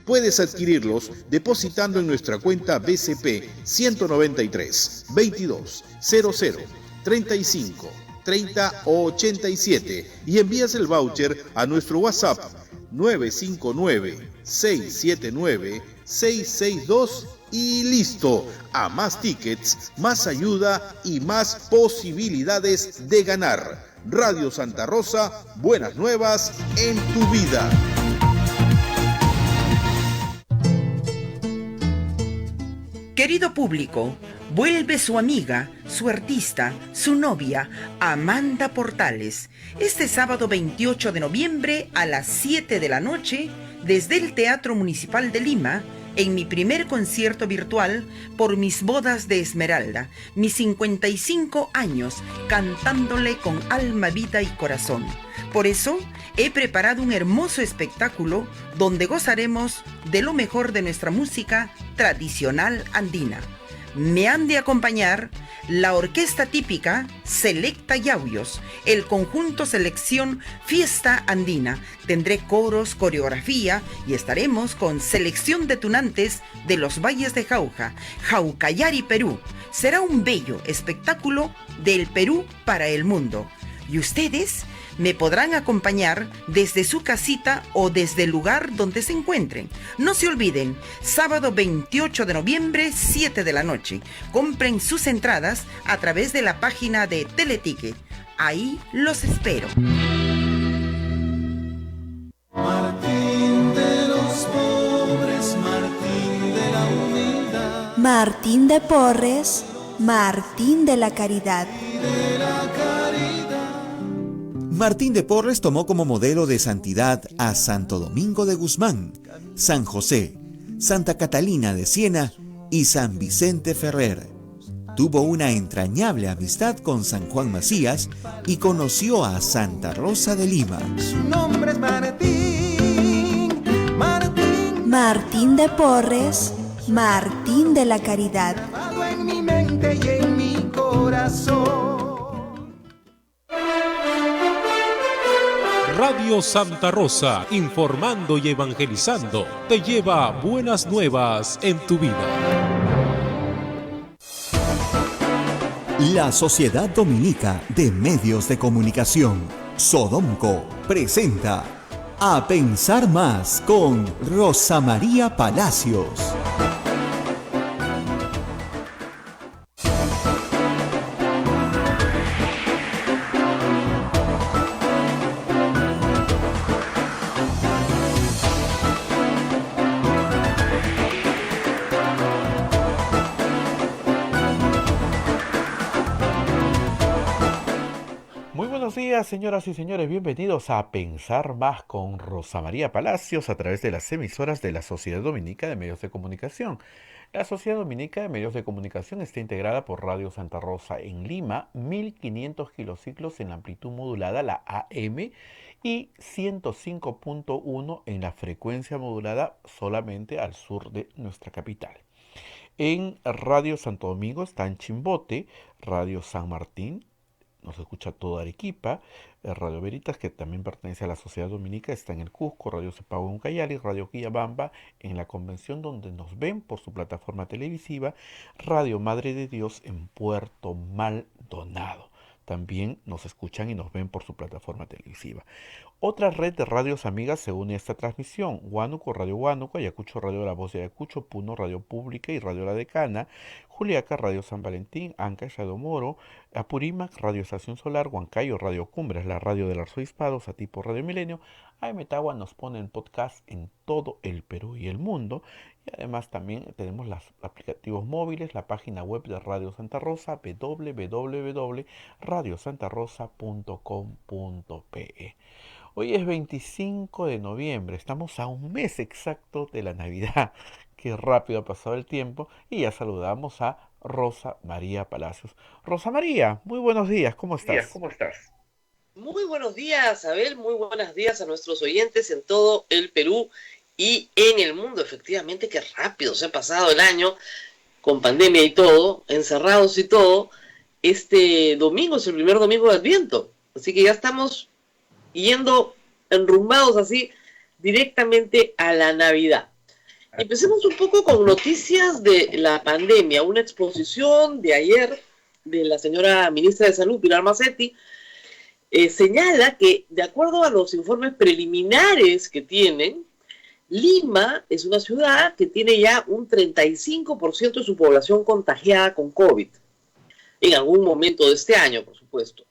Puedes adquirirlos depositando en nuestra cuenta BCP 193 22 00 35 30 87 y envías el voucher a nuestro WhatsApp 959-679-662 y listo. A más tickets, más ayuda y más posibilidades de ganar. Radio Santa Rosa, buenas nuevas en tu vida. Querido público, vuelve su amiga, su artista, su novia, Amanda Portales, este sábado 28 de noviembre a las 7 de la noche, desde el Teatro Municipal de Lima, en mi primer concierto virtual por mis bodas de Esmeralda, mis 55 años, cantándole con alma, vida y corazón. Por eso, he preparado un hermoso espectáculo donde gozaremos de lo mejor de nuestra música tradicional andina. Me han de acompañar la orquesta típica Selecta Yauyos, el conjunto Selección Fiesta Andina. Tendré coros, coreografía y estaremos con selección de tunantes de los valles de Jauja, Jaucayari, Perú. Será un bello espectáculo del Perú para el mundo. Y ustedes me podrán acompañar desde su casita o desde el lugar donde se encuentren. No se olviden, sábado 28 de noviembre, 7 de la noche. Compren sus entradas a través de la página de Teleticket. Ahí los espero. Martín de los pobres, Martín de la humildad. Martín de Porres, Martín de la caridad. Martín de Porres tomó como modelo de santidad a Santo Domingo de Guzmán, San José, Santa Catalina de Siena y San Vicente Ferrer. Tuvo una entrañable amistad con San Juan Macías y conoció a Santa Rosa de Lima. Su nombre es Martín, Martín. Martín de Porres, Martín de la caridad. Grabado en mi mente y en mi corazón. Radio Santa Rosa, informando y evangelizando, te lleva buenas nuevas en tu vida. La Sociedad Dominica de Medios de Comunicación, Sodomco, presenta A Pensar Más con Rosa María Palacios. Señoras y señores, bienvenidos a Pensar Más con Rosa María Palacios a través de las emisoras de la Sociedad Dominica de Medios de Comunicación. La Sociedad Dominica de Medios de Comunicación está integrada por Radio Santa Rosa en Lima, 1500 kilociclos en la amplitud modulada, la AM, y 105.1 en la frecuencia modulada solamente al sur de nuestra capital. En Radio Santo Domingo está en Chimbote, Radio San Martín, nos escucha toda Arequipa, Radio Veritas, que también pertenece a la Sociedad Dominica, está en el Cusco, Radio Cepagua en Ucayali, Radio Quillabamba en la Convención, donde nos ven por su plataforma televisiva, Radio Madre de Dios en Puerto Maldonado. También nos escuchan y nos ven por su plataforma televisiva. Otra red de radios amigas se une a esta transmisión: Huánuco, Radio Huánuco, Ayacucho, Radio La Voz de Ayacucho, Puno, Radio Pública y Radio La Decana, Juliaca, Radio San Valentín, Ancash, Radio Moro, Apurímac, Radio Estación Solar, Huancayo, Radio Cumbres, la radio del Arzobispado, Satipo, Radio Milenio. Metagua nos pone en podcast en todo el Perú y el mundo. Y además también tenemos los aplicativos móviles, la página web de Radio Santa Rosa, www.radiosantarosa.com.pe. Hoy es 25 de noviembre, estamos a un mes exacto de la Navidad. Qué rápido ha pasado el tiempo y ya saludamos a Rosa María Palacios. Rosa María, muy buenos días, ¿cómo estás? Muy buenos días, Abel, muy buenos días a nuestros oyentes en todo el Perú y en el mundo. Efectivamente, qué rápido se ha pasado el año, con pandemia y todo, encerrados y todo. Este domingo es el primer domingo de Adviento, así que ya estamos yendo enrumbados así directamente a la Navidad. Empecemos un poco con noticias de la pandemia. Una exposición de ayer de la señora ministra de Salud, Pilar Macetti, señala que, de acuerdo a los informes preliminares que tienen, Lima es una ciudad que tiene ya un 35% de su población contagiada con COVID. En algún momento de este año, por supuesto.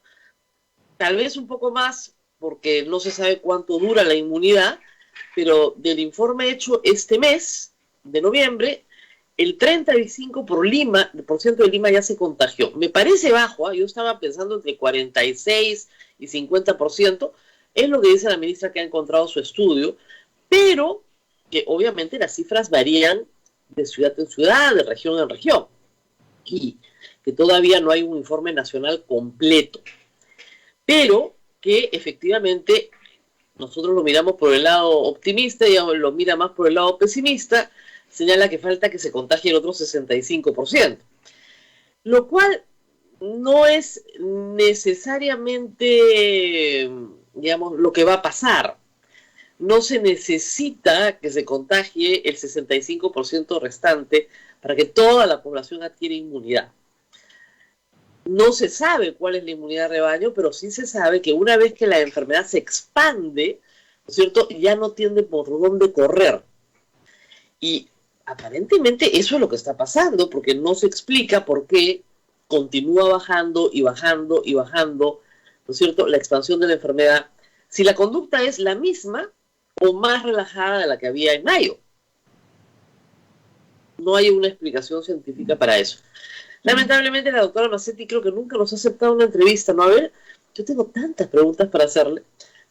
Tal vez un poco más, porque no se sabe cuánto dura la inmunidad, pero del informe hecho este mes de noviembre, el 35% de Lima ya se contagió. Me parece bajo, yo estaba pensando entre 46 y 50%, es lo que dice la ministra que ha encontrado su estudio, pero que obviamente las cifras varían de ciudad en ciudad, de región en región, y que todavía no hay un informe nacional completo, pero que efectivamente nosotros lo miramos por el lado optimista y ella lo mira más por el lado pesimista, señala que falta que se contagie el otro 65%, lo cual no es necesariamente, digamos, lo que va a pasar. No se necesita que se contagie el 65% restante para que toda la población adquiera inmunidad. No se sabe cuál es la inmunidad de rebaño, pero sí se sabe que una vez que la enfermedad se expande, ¿no es cierto?, ya no tiene por dónde correr. Y aparentemente eso es lo que está pasando, porque no se explica por qué continúa bajando y bajando y bajando, ¿no es cierto?, la expansión de la enfermedad, si la conducta es la misma o más relajada de la que había en mayo. No hay una explicación científica para eso. Lamentablemente la doctora Macetti creo que nunca nos ha aceptado una entrevista, ¿no? A ver, yo tengo tantas preguntas para hacerle,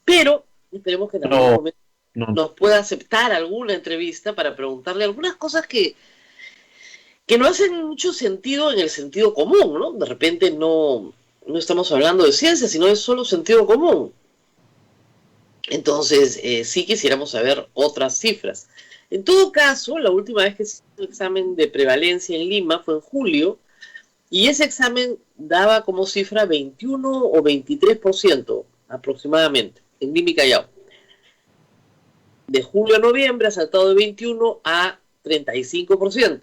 pero esperemos que en algún momento nos pueda aceptar alguna entrevista para preguntarle algunas cosas que no hacen mucho sentido en el sentido común, ¿no? De repente no estamos hablando de ciencia, sino es solo sentido común. Entonces, sí quisiéramos saber otras cifras. En todo caso, la última vez que se hizo un examen de prevalencia en Lima fue en julio, y ese examen daba como cifra 21 o 23% aproximadamente en Lima y Callao. De julio a noviembre ha saltado de 21 a 35%.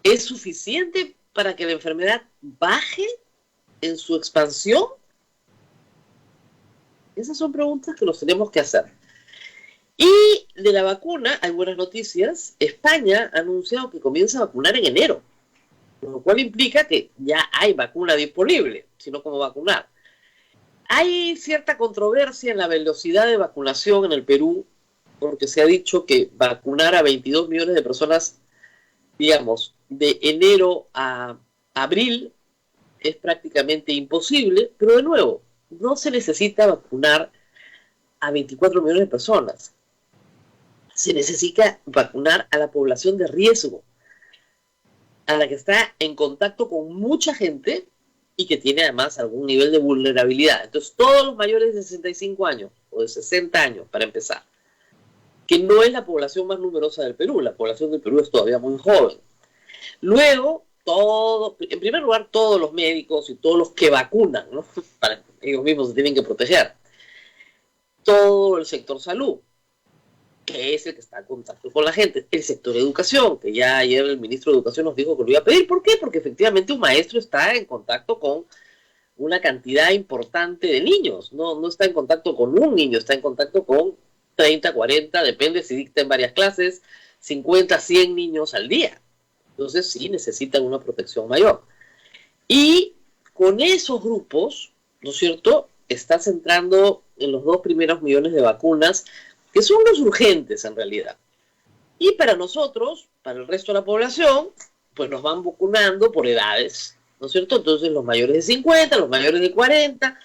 ¿Es suficiente para que la enfermedad baje en su expansión? Esas son preguntas que nos tenemos que hacer. Y de la vacuna hay buenas noticias. España ha anunciado que comienza a vacunar en enero, lo cual implica que ya hay vacuna disponible, sino cómo vacunar. Hay cierta controversia en la velocidad de vacunación en el Perú, porque se ha dicho que vacunar a 22 millones de personas, digamos, de enero a abril, es prácticamente imposible, pero de nuevo, no se necesita vacunar a 24 millones de personas. Se necesita vacunar a la población de riesgo, a la que está en contacto con mucha gente y que tiene además algún nivel de vulnerabilidad. Entonces, todos los mayores de 65 años o de 60 años, para empezar, que no es la población más numerosa del Perú. La población del Perú es todavía muy joven. Luego, en primer lugar, todos los médicos y todos los que vacunan, ¿no? Para ellos mismos se tienen que proteger. Todo el sector salud, que es el que está en contacto con la gente. El sector educación, que ya ayer el ministro de Educación nos dijo que lo iba a pedir. ¿Por qué? Porque efectivamente un maestro está en contacto con una cantidad importante de niños. No está en contacto con un niño, está en contacto con 30, 40, depende si dicta en varias clases, 50, 100 niños al día. Entonces sí necesitan una protección mayor. Y con esos grupos, ¿no es cierto?, estás entrando en los 2 primeros millones de vacunas, que son los urgentes en realidad. Y para nosotros, para el resto de la población, pues nos van vacunando por edades, ¿no es cierto? Entonces los mayores de 50, los mayores de 40.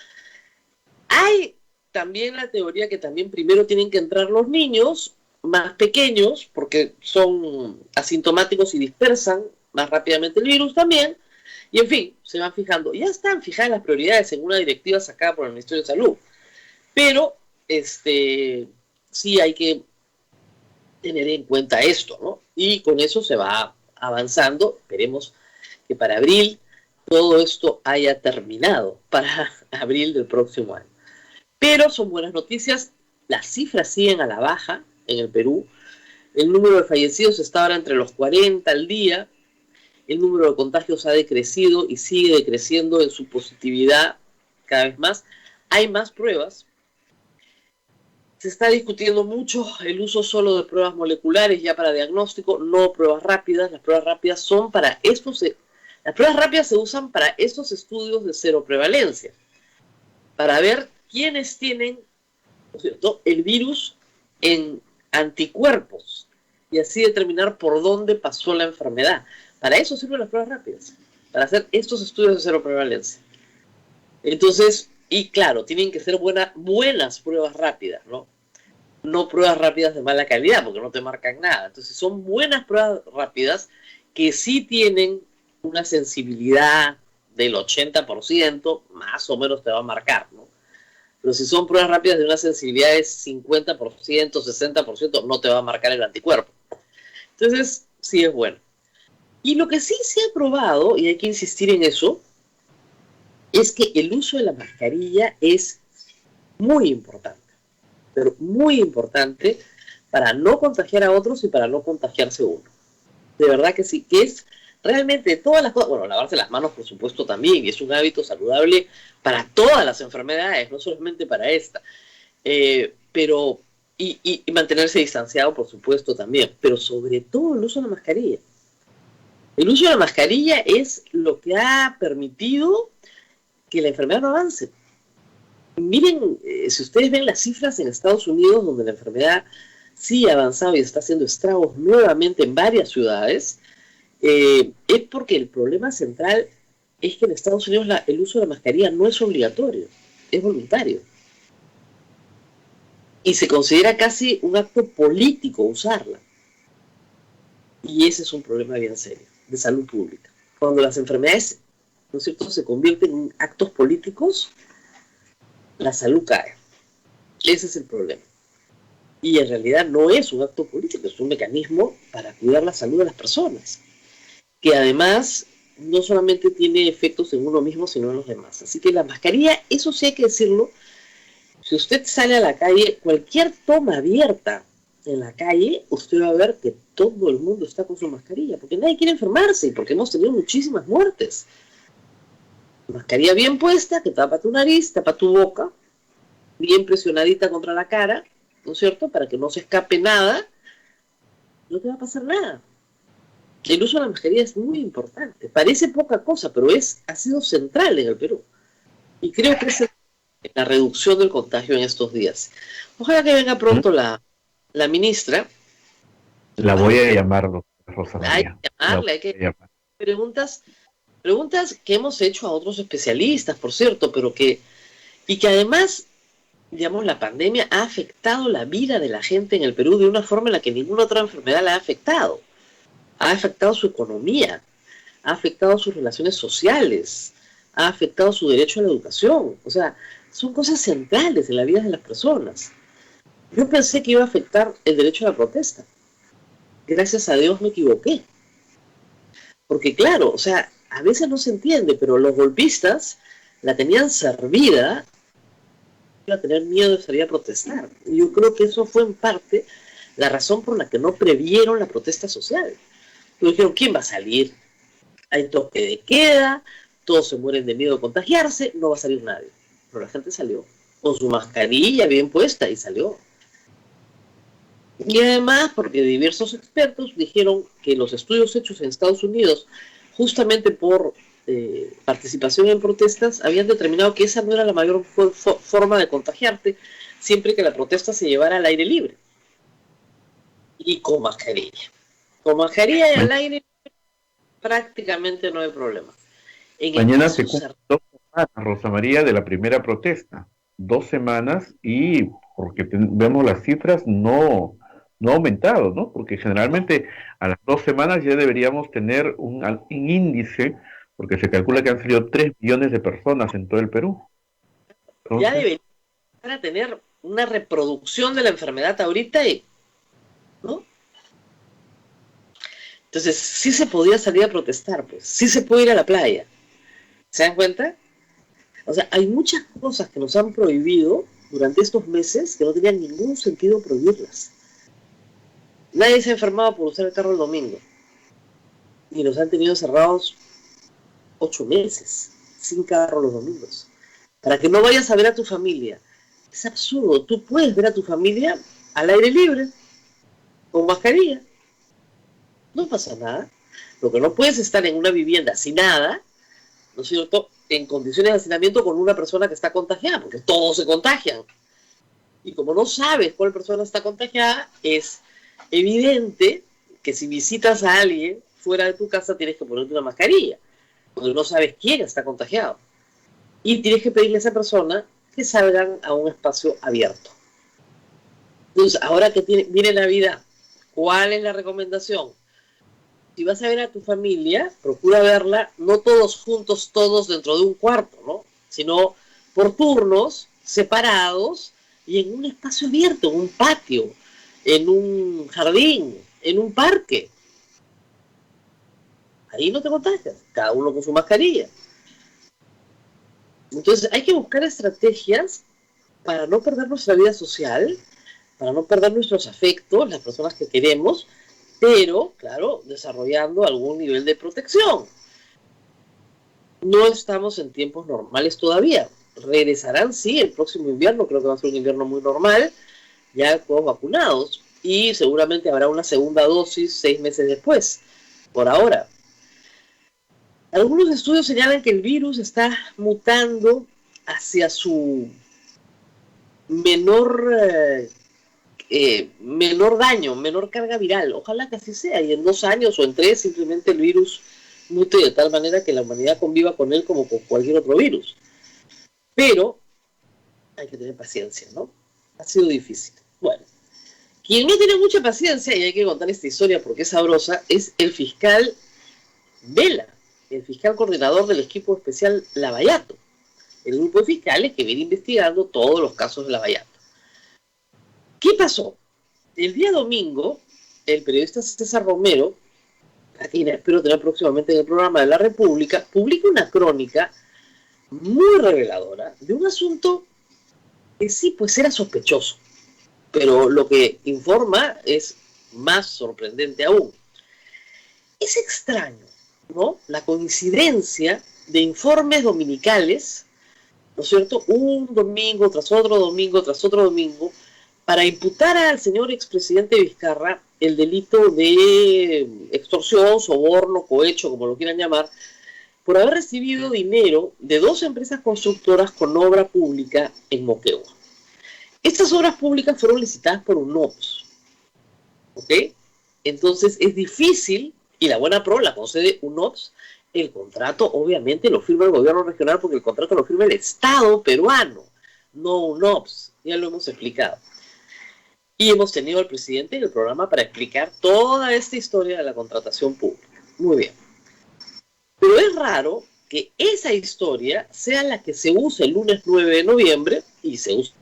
Hay también la teoría que también primero tienen que entrar los niños más pequeños, porque son asintomáticos y dispersan más rápidamente el virus también. Y en fin, se van fijando. Ya están fijadas las prioridades en una directiva sacada por el Ministerio de Salud. Pero sí hay que tener en cuenta esto, ¿no? Y con eso se va avanzando. Esperemos que para abril todo esto haya terminado, para abril del próximo año. Pero son buenas noticias. Las cifras siguen a la baja. en el Perú. El número de fallecidos está ahora entre los 40 al día. El número de contagios ha decrecido y sigue decreciendo en su positividad cada vez más. Hay más pruebas. Se está discutiendo mucho el uso solo de pruebas moleculares ya para diagnóstico, no pruebas rápidas. Las pruebas rápidas son para estos. Las pruebas rápidas se usan para estos estudios de cero prevalencia, para ver quiénes tienen, ¿no es cierto?, el virus en anticuerpos y así determinar por dónde pasó la enfermedad. Para eso sirven las pruebas rápidas, para hacer estos estudios de cero prevalencia. Entonces, y claro, tienen que ser buenas pruebas rápidas, ¿no? No pruebas rápidas de mala calidad, porque no te marcan nada. Entonces, son buenas pruebas rápidas que sí tienen una sensibilidad del 80%, más o menos te va a marcar, ¿no? Pero si son pruebas rápidas de una sensibilidad de 50%, 60%, no te va a marcar el anticuerpo. Entonces, sí es bueno. Y lo que sí se ha probado, y hay que insistir en eso, es que el uso de la mascarilla es muy importante, pero muy importante para no contagiar a otros y para no contagiarse uno. De verdad que sí, que es realmente todas las cosas, bueno, lavarse las manos por supuesto también, y es un hábito saludable para todas las enfermedades, no solamente para esta, pero y mantenerse distanciado por supuesto también, pero sobre todo el uso de la mascarilla. El uso de la mascarilla es lo que ha permitido que la enfermedad no avance. Miren, si ustedes ven las cifras en Estados Unidos, donde la enfermedad sí ha avanzado y está haciendo estragos nuevamente en varias ciudades, es porque el problema central es que en Estados Unidos el uso de la mascarilla no es obligatorio, es voluntario. Y se considera casi un acto político usarla. Y ese es un problema bien serio, de salud pública. Cuando las enfermedades, ¿no es cierto?, se convierten en actos políticos, la salud cae. Ese es el problema. Y en realidad no es un acto político, es un mecanismo para cuidar la salud de las personas, que además no solamente tiene efectos en uno mismo, sino en los demás. Así que la mascarilla, eso sí hay que decirlo, si usted sale a la calle, cualquier toma abierta en la calle, usted va a ver que todo el mundo está con su mascarilla, porque nadie quiere enfermarse, porque hemos tenido muchísimas muertes. Mascarilla bien puesta, que tapa tu nariz, tapa tu boca, bien presionadita contra la cara, ¿no es cierto?, para que no se escape nada, no te va a pasar nada. El uso de la mascarilla es muy importante. Parece poca cosa, pero ha sido central en el Perú. Y creo que es la reducción del contagio en estos días. Ojalá que venga pronto la ministra. La voy a llamar, Rosa María. Hay que llamarla, hay que llamar. Preguntas que hemos hecho a otros especialistas, por cierto, pero que además, digamos, la pandemia ha afectado la vida de la gente en el Perú de una forma en la que ninguna otra enfermedad la ha afectado. Ha afectado su economía, ha afectado sus relaciones sociales, ha afectado su derecho a la educación. O sea, son cosas centrales en la vida de las personas. Yo pensé que iba a afectar el derecho a la protesta. Gracias a Dios me equivoqué. Porque claro, o sea, a veces no se entiende, pero los golpistas la tenían servida, iba a tener miedo de salir a protestar. Y yo creo que eso fue en parte la razón por la que no previeron la protesta social. Pero dijeron, ¿quién va a salir? Hay toque de queda, todos se mueren de miedo de contagiarse, no va a salir nadie. Pero la gente salió, con su mascarilla bien puesta, y salió. Y además, porque diversos expertos dijeron que los estudios hechos en Estados Unidos, justamente por participación en protestas, habían determinado que esa no era la mayor forma de contagiarte, siempre que la protesta se llevara al aire libre. Y con mascarilla. Con mascarilla y al aire prácticamente no hay problema. Mañana se cumplen 2 semanas, Rosa María, de la primera protesta. 2 semanas y porque vemos las cifras no ha aumentado, ¿no? Porque generalmente a las 2 semanas ya deberíamos tener un índice, porque se calcula que han salido 3 millones de personas en todo el Perú. Entonces, ya deberíamos tener una reproducción de la enfermedad ahorita, ¿no? Entonces, sí se podía salir a protestar, pues. Sí se puede ir a la playa. ¿Se dan cuenta? O sea, hay muchas cosas que nos han prohibido durante estos meses que no tenían ningún sentido prohibirlas. Nadie se ha enfermado por usar el carro el domingo. Y los han tenido cerrados 8 meses, sin carro los domingos. Para que no vayas a ver a tu familia. Es absurdo. Tú puedes ver a tu familia al aire libre, con mascarilla. No pasa nada. Lo que no puedes estar en una vivienda sin nada, ¿no es cierto?, en condiciones de hacinamiento con una persona que está contagiada, porque todos se contagian. Y como no sabes cuál persona está contagiada, es evidente que si visitas a alguien fuera de tu casa tienes que ponerte una mascarilla, porque no sabes quién está contagiado. Y tienes que pedirle a esa persona que salgan a un espacio abierto. Entonces, ahora que viene Navidad, ¿cuál es la recomendación? Si vas a ver a tu familia, procura verla no todos juntos, todos dentro de un cuarto, ¿no? Sino por turnos, separados y en un espacio abierto, en un patio, en un jardín, en un parque. Ahí no te contagias, cada uno con su mascarilla. Entonces hay que buscar estrategias para no perder nuestra vida social, para no perder nuestros afectos, las personas que queremos, pero, claro, desarrollando algún nivel de protección. No estamos en tiempos normales todavía. Regresarán, sí, el próximo invierno, creo que va a ser un invierno muy normal, ya todos vacunados, y seguramente habrá una segunda dosis 6 meses después, por ahora. Algunos estudios señalan que el virus está mutando hacia su menor daño, menor carga viral. Ojalá que así sea, y en 2 años o en 3 simplemente el virus mute de tal manera que la humanidad conviva con él como con cualquier otro virus. Pero hay que tener paciencia, ¿no? Ha sido difícil. Bueno, quien no tiene mucha paciencia, y hay que contar esta historia porque es sabrosa, es el fiscal Vela, el fiscal coordinador del equipo especial Lavallato, el grupo de fiscales que viene investigando todos los casos de Lavallato. ¿Qué pasó? El día domingo, el periodista César Romero, a quien espero tener próximamente en el programa de La República, publica una crónica muy reveladora de un asunto que sí, pues era sospechoso, pero lo que informa es más sorprendente aún. Es extraño, ¿no?, la coincidencia de informes dominicales, ¿no es cierto?, un domingo tras otro domingo tras otro domingo, para imputar al señor expresidente Vizcarra el delito de extorsión, soborno, cohecho, como lo quieran llamar, por haber recibido dinero de 2 empresas constructoras con obra pública en Moquegua. Estas obras públicas fueron licitadas por UNOPS, ¿ok? Entonces es difícil, y la buena pro la concede UNOPS, el contrato obviamente lo firma el gobierno regional porque el contrato lo firma el Estado peruano, no UNOPS, ya lo hemos explicado. Y hemos tenido al presidente en el programa para explicar toda esta historia de la contratación pública. Muy bien. Pero es raro que esa historia sea la que se use el lunes 9 de noviembre y se use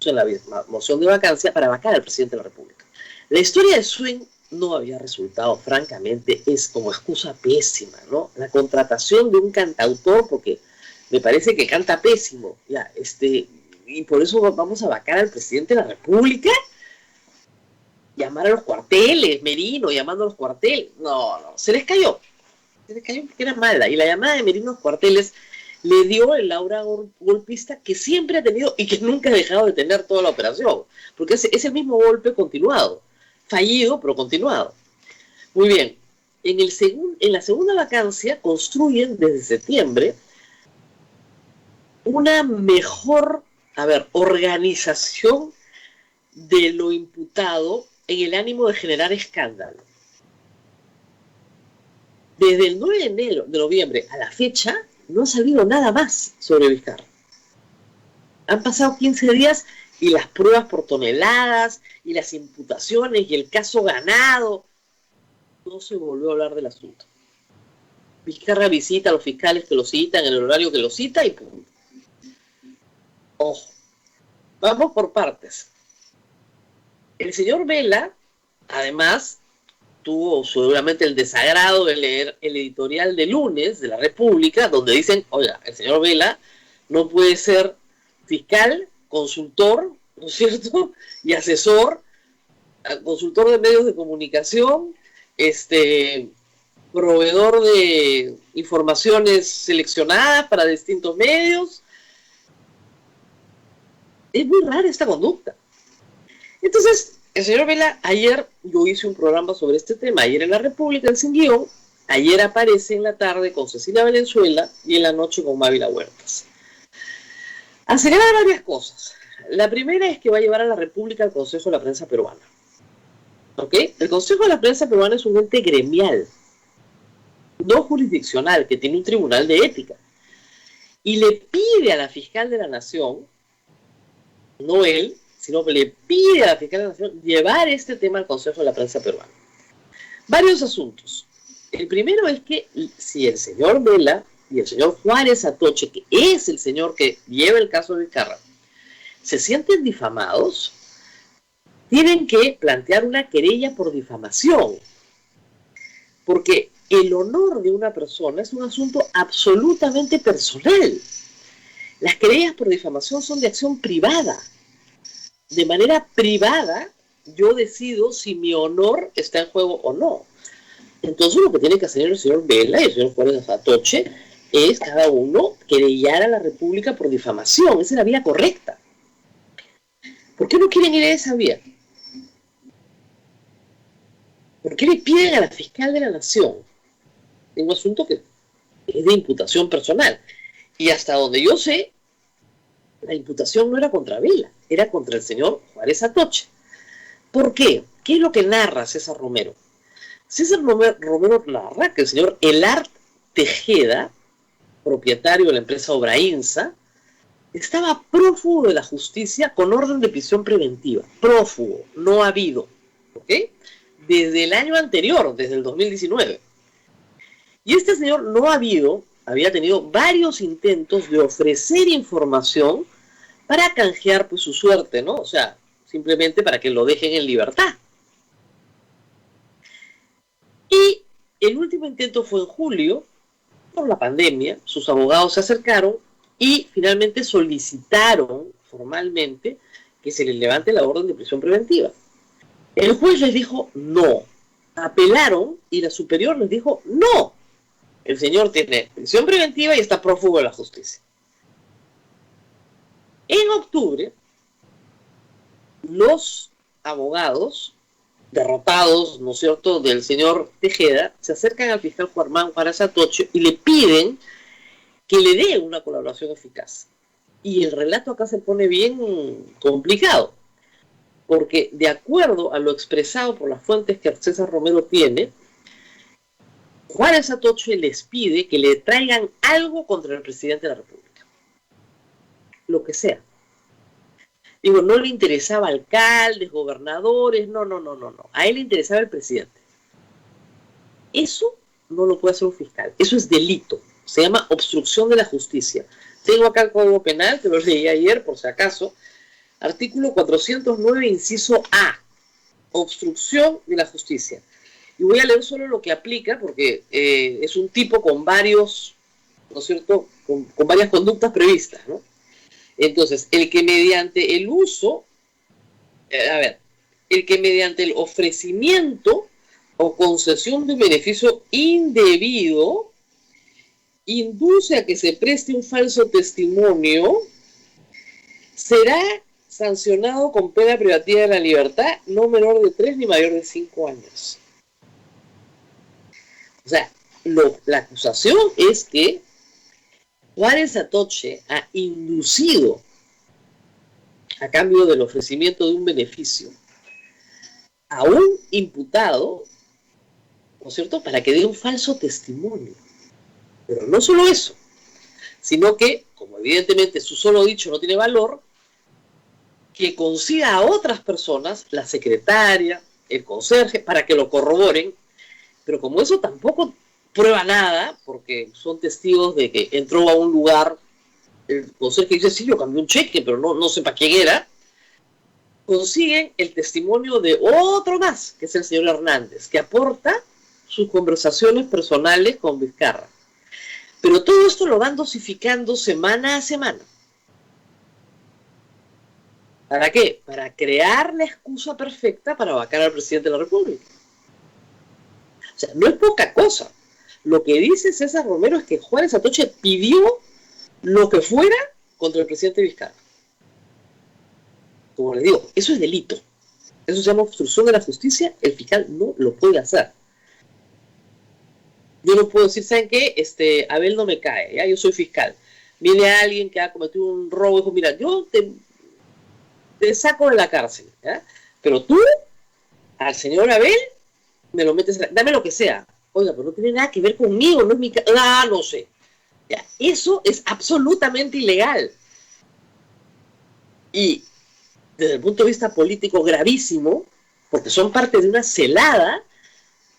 en la moción de vacancia para vacar al presidente de la República. La historia de Swing no había resultado, francamente, es como excusa pésima, ¿no? La contratación de un cantautor, porque me parece que canta pésimo, ya, y por eso vamos a vacar al presidente de la República. Llamar a los cuarteles, Merino llamando a los cuarteles. No, se les cayó porque era mala. Y la llamada de Merino a los cuarteles le dio el aura golpista que siempre ha tenido y que nunca ha dejado de tener toda la operación. Porque es el mismo golpe continuado. Fallido, pero continuado. Muy bien. En la segunda vacancia construyen desde septiembre una mejor, organización de lo imputado en el ánimo de generar escándalo. Desde el 9 de noviembre a la fecha, no ha salido nada más sobre Vizcarra. Han pasado 15 días y las pruebas por toneladas, y las imputaciones, y el caso ganado. No se volvió a hablar del asunto. Vizcarra visita a los fiscales que lo citan en el horario que lo cita y punto. Ojo, vamos por partes. El señor Vela, además, tuvo seguramente el desagrado de leer el editorial de lunes de La República, donde dicen, oiga, el señor Vela no puede ser fiscal, consultor, ¿no es cierto?, y asesor consultor de medios de comunicación, proveedor de informaciones seleccionadas para distintos medios. Es muy rara esta conducta. Entonces, el señor Vela, ayer yo hice un programa sobre este tema, ayer en La República, en Sin Guión, ayer aparece en la tarde con Cecilia Valenzuela y en la noche con Mávila Huertas. A señalar varias cosas. La primera es que va a llevar a La República al Consejo de la Prensa Peruana. ¿Ok? El Consejo de la Prensa Peruana es un ente gremial, no jurisdiccional, que tiene un tribunal de ética. Y le pide a la fiscal de la Nación, no él, sino que le pide a la fiscal de la Nación llevar este tema al Consejo de la Prensa Peruana. Varios asuntos. El primero es que si el señor Vela y el señor Juárez Atoche, que es el señor que lleva el caso de Vizcarra, se sienten difamados, tienen que plantear una querella por difamación. Porque el honor de una persona es un asunto absolutamente personal. Las querellas por difamación son de acción privada. De manera privada, yo decido si mi honor está en juego o no. Entonces lo que tiene que hacer el señor Vela y el señor Juárez Atoche es cada uno querellar a la República por difamación. Esa es la vía correcta. ¿Por qué no quieren ir a esa vía? ¿Por qué le piden a la fiscal de la Nación en un asunto que es de imputación personal? Y hasta donde yo sé, la imputación no era contra Vela, era contra el señor Juárez Atoche. ¿Por qué? ¿Qué es lo que narra César Romero? César Romero narra que el señor Elart Tejeda, propietario de la empresa Obrainsa, estaba prófugo de la justicia con orden de prisión preventiva. Prófugo, no habido. ¿Ok? Desde el año anterior, desde el 2019. Y este señor no habido, había tenido varios intentos de ofrecer información para canjear pues su suerte, ¿no? O sea, simplemente para que lo dejen en libertad. Y el último intento fue en julio, por la pandemia, sus abogados se acercaron y finalmente solicitaron formalmente que se les levante la orden de prisión preventiva. El juez les dijo no. Apelaron y la superior les dijo no. El señor tiene prisión preventiva y está prófugo de la justicia. En octubre, los abogados derrotados, ¿no es cierto?, del señor Tejeda, se acercan al fiscal Juárez Atoche y le piden que le dé una colaboración eficaz. Y el relato acá se pone bien complicado, porque de acuerdo a lo expresado por las fuentes que César Romero tiene, Juárez Atoche les pide que le traigan algo contra el presidente de la República. Lo que sea. Digo, no le interesaba alcaldes, gobernadores, no. A él le interesaba el presidente. Eso no lo puede hacer un fiscal. Eso es delito. Se llama obstrucción de la justicia. Tengo acá el Código Penal, que lo leí ayer por si acaso. Artículo 409, inciso A. Obstrucción de la justicia. Y voy a leer solo lo que aplica, porque es un tipo con varios, ¿no es cierto?, con varias conductas previstas, ¿no? Entonces, el que mediante el uso, el que mediante el ofrecimiento o concesión de un beneficio indebido induce a que se preste un falso testimonio, será sancionado con pena privativa de la libertad no menor de 3 ni mayor de 5 años. O sea, la acusación es que Juárez Atoche ha inducido, a cambio del ofrecimiento de un beneficio, a un imputado, ¿no es cierto?, para que dé un falso testimonio. Pero no solo eso, sino que, como evidentemente su solo dicho no tiene valor, que consiga a otras personas, la secretaria, el conserje, para que lo corroboren, pero como eso tampoco prueba nada, porque son testigos de que entró a un lugar, el conserje dice, sí, yo cambié un cheque, pero no sé para quién era, consiguen el testimonio de otro más, que es el señor Hernández, que aporta sus conversaciones personales con Vizcarra. Pero todo esto lo van dosificando semana a semana. ¿Para qué? Para crear la excusa perfecta para vacar al presidente de la República. O sea, no es poca cosa. Lo que dice César Romero es que Juárez Atoche pidió lo que fuera contra el presidente Vizcarra. Como les digo, eso es delito. Eso se llama obstrucción de la justicia. El fiscal no lo puede hacer. Yo no puedo decir, ¿saben qué? Abel no me cae, ¿ya? Yo soy fiscal. Viene alguien que ha cometido un robo y dijo, mira, yo te saco de la cárcel, ¿ya? Pero tú, al señor Abel, me lo metes, dame lo que sea. Oiga, pero no tiene nada que ver conmigo, no es mi caso. Ah, no sé. ¿Ya? Eso es absolutamente ilegal. Y desde el punto de vista político gravísimo, porque son parte de una celada,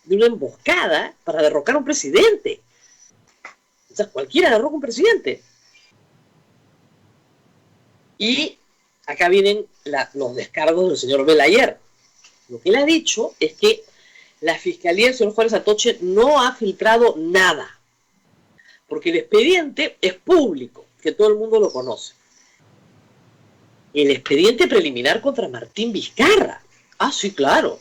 de una emboscada para derrocar a un presidente. O sea, cualquiera derroca a un presidente. Y acá vienen los descargos del señor Belayer. Lo que él ha dicho es que la Fiscalía del señor Juárez Atoche no ha filtrado nada. Porque el expediente es público, que todo el mundo lo conoce. El expediente preliminar contra Martín Vizcarra. Ah, sí, claro.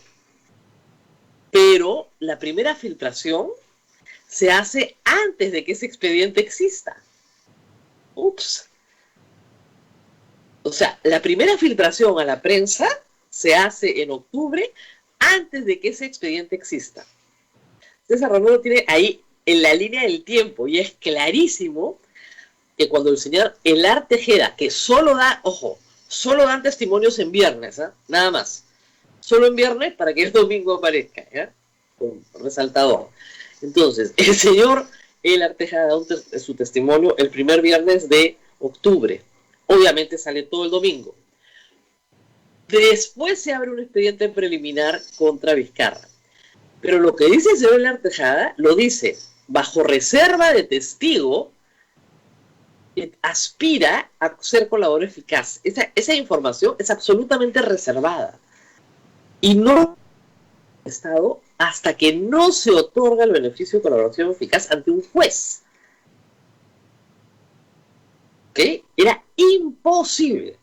Pero la primera filtración se hace antes de que ese expediente exista. Ups. O sea, la primera filtración a la prensa se hace en octubre antes de que ese expediente exista. César Romero tiene ahí en la línea del tiempo y es clarísimo que cuando el señor Elar Tejeda, que solo dan testimonios en viernes, ¿eh? Nada más. Solo en viernes para que el domingo aparezca, ¿ya? Con resaltador. Entonces, el señor Elar Tejeda da su testimonio el primer viernes de octubre. Obviamente sale todo el domingo. Después se abre un expediente preliminar contra Vizcarra. Pero lo que dice el señor Elar Tejeda, lo dice bajo reserva de testigo que aspira a ser colaborador eficaz. Esa información es absolutamente reservada. Y no Estado hasta que no se otorga el beneficio de colaboración eficaz ante un juez. ¿Ok? Era imposible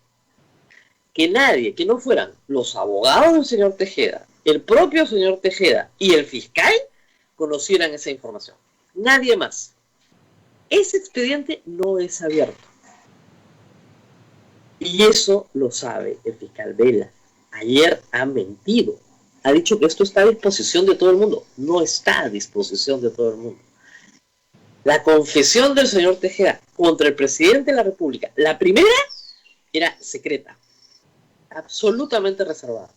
que nadie, que no fueran los abogados del señor Tejeda, el propio señor Tejeda y el fiscal, conocieran esa información. Nadie más. Ese expediente no es abierto. Y eso lo sabe el fiscal Vela. Ayer ha mentido. Ha dicho que esto está a disposición de todo el mundo. No está a disposición de todo el mundo. La confesión del señor Tejeda contra el presidente de la República, la primera, era secreta. Absolutamente reservada.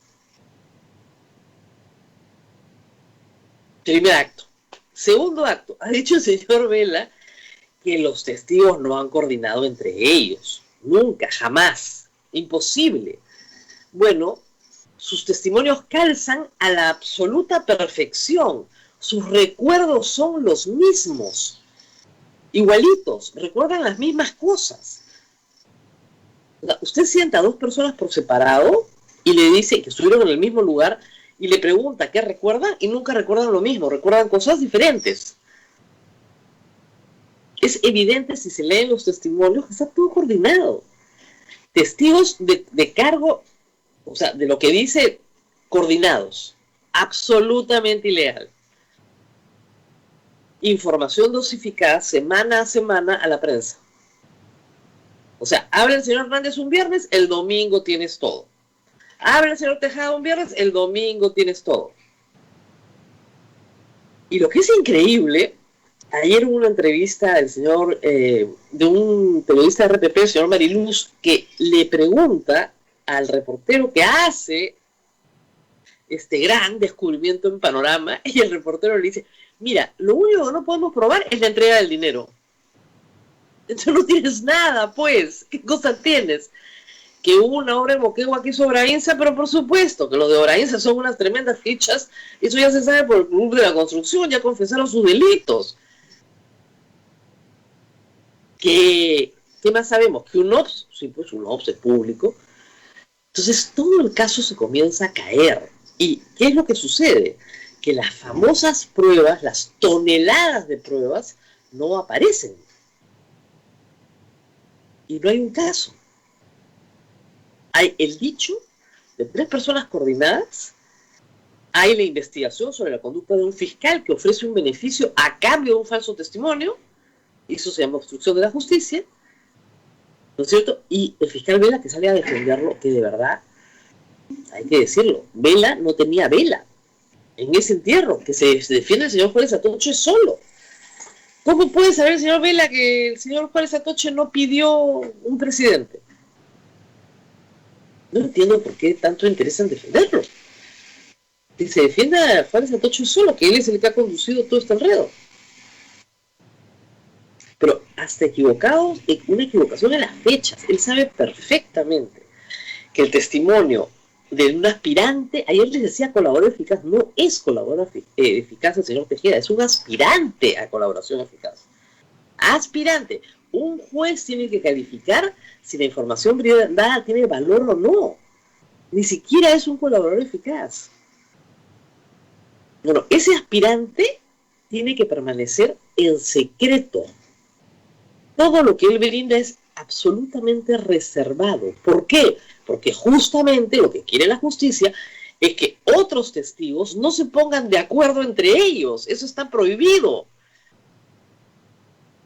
Primer acto. Segundo acto. Ha dicho el señor Vela que los testigos no han coordinado entre ellos. Nunca, jamás. Imposible. Bueno, sus testimonios calzan a la absoluta perfección. Sus recuerdos son los mismos. Igualitos. Recuerdan las mismas cosas. Usted sienta a dos personas por separado y le dice que estuvieron en el mismo lugar y le pregunta qué recuerdan y nunca recuerdan lo mismo. Recuerdan cosas diferentes. Es evidente si se leen los testimonios que está todo coordinado. Testigos de cargo, o sea, de lo que dice, coordinados. Absolutamente ilegal. Información dosificada semana a semana a la prensa. O sea, habla el señor Hernández un viernes, el domingo tienes todo. Habla el señor Tejada un viernes, el domingo tienes todo. Y lo que es increíble, ayer hubo una entrevista del señor, de un periodista de RPP, el señor Mariluz, que le pregunta al reportero que hace este gran descubrimiento en Panorama, y el reportero le dice, mira, lo único que no podemos probar es la entrega del dinero. Entonces no tienes nada, pues. ¿Qué cosa tienes? Que hubo una obra de Moquegua que hizo Obrainsa, pero por supuesto que los de Obrainsa son unas tremendas fichas. Eso ya se sabe por el Club de la Construcción, ya confesaron sus delitos. ¿Qué más sabemos? Que UNOPS, sí, pues UNOPS es público. Entonces todo el caso se comienza a caer. ¿Y qué es lo que sucede? Que las famosas pruebas, las toneladas de pruebas, no aparecen. Y no hay un caso. Hay el dicho de 3 personas coordinadas, hay la investigación sobre la conducta de un fiscal que ofrece un beneficio a cambio de un falso testimonio, y eso se llama obstrucción de la justicia, ¿no es cierto? Y el fiscal Vela que sale a defenderlo, que de verdad, hay que decirlo, Vela no tenía vela en ese entierro, que se defiende el señor Juárez Atoche solo. ¿Cómo puede saber el señor Vela que el señor Juárez Atoche no pidió un presidente? No entiendo por qué tanto interés en defenderlo. Que se defienda a Juárez Atoche solo, que él es el que ha conducido todo este enredo. Pero hasta equivocados, una equivocación en las fechas. Él sabe perfectamente que el testimonio de un aspirante, ayer les decía colaborador eficaz, no es colaborador eficaz el señor Tejeda, es un aspirante a colaboración eficaz. Aspirante. Un juez tiene que calificar si la información dada tiene valor o no. Ni siquiera es un colaborador eficaz. Bueno, ese aspirante tiene que permanecer en secreto. Todo lo que él brinda es absolutamente reservado. ¿Por qué? Porque justamente lo que quiere la justicia es que otros testigos no se pongan de acuerdo entre ellos. Eso está prohibido.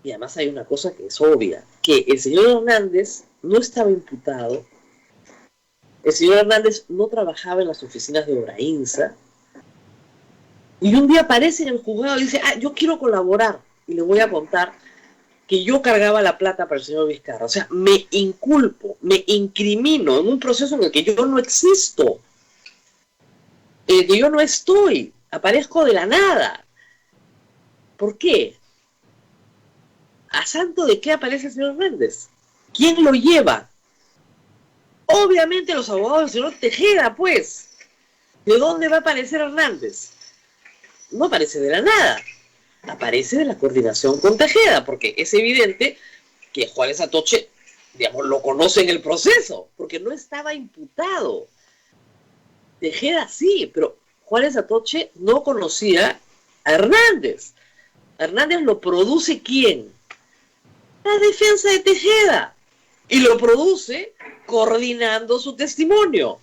Y además hay una cosa que es obvia, que el señor Hernández no estaba imputado, el señor Hernández no trabajaba en las oficinas de Obrainsa, y un día aparece en el juzgado y dice, yo quiero colaborar, y le voy a contar que yo cargaba la plata para el señor Vizcarra. O sea, me inculpo, me incrimino en un proceso en el que yo no existo, en el que yo no estoy, aparezco de la nada. ¿Por qué? ¿A santo de qué aparece el señor Hernández? ¿Quién lo lleva? Obviamente los abogados del señor Tejeda, pues. ¿De dónde va a aparecer Hernández? No aparece de la nada. Aparece de la coordinación con Tejeda, porque es evidente que Juárez Atoche, digamos, lo conoce en el proceso, porque no estaba imputado. Tejeda sí, pero Juárez Atoche no conocía a Hernández. Hernández lo produce ¿quién? La defensa de Tejeda. Y lo produce coordinando su testimonio,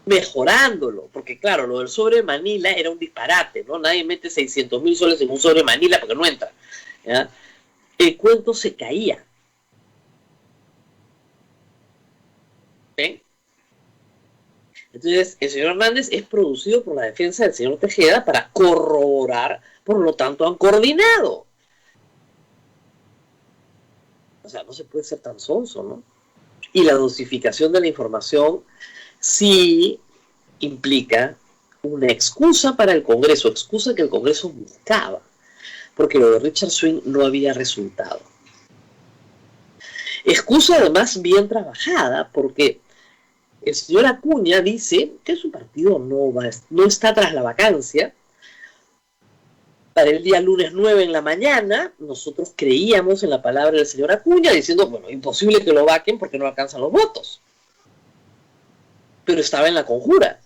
mejorándolo, porque claro, lo del sobre de Manila era un disparate, ¿no? Nadie mete 600.000 soles en un sobre de Manila porque no entra, ¿ya? El cuento se caía. ¿Ven? Entonces, el señor Hernández es producido por la defensa del señor Tejeda para corroborar, por lo tanto han coordinado. O sea, no se puede ser tan sonso, ¿no? Y la dosificación de la información sí implica una excusa para el Congreso, excusa que el Congreso buscaba, porque lo de Richard Swing no había resultado. Excusa además bien trabajada, porque el señor Acuña dice que su partido no está tras la vacancia. Para el día lunes 9 en la mañana, nosotros creíamos en la palabra del señor Acuña, diciendo, bueno, imposible que lo vaquen porque no alcanzan los votos. Pero estaba en la conjura.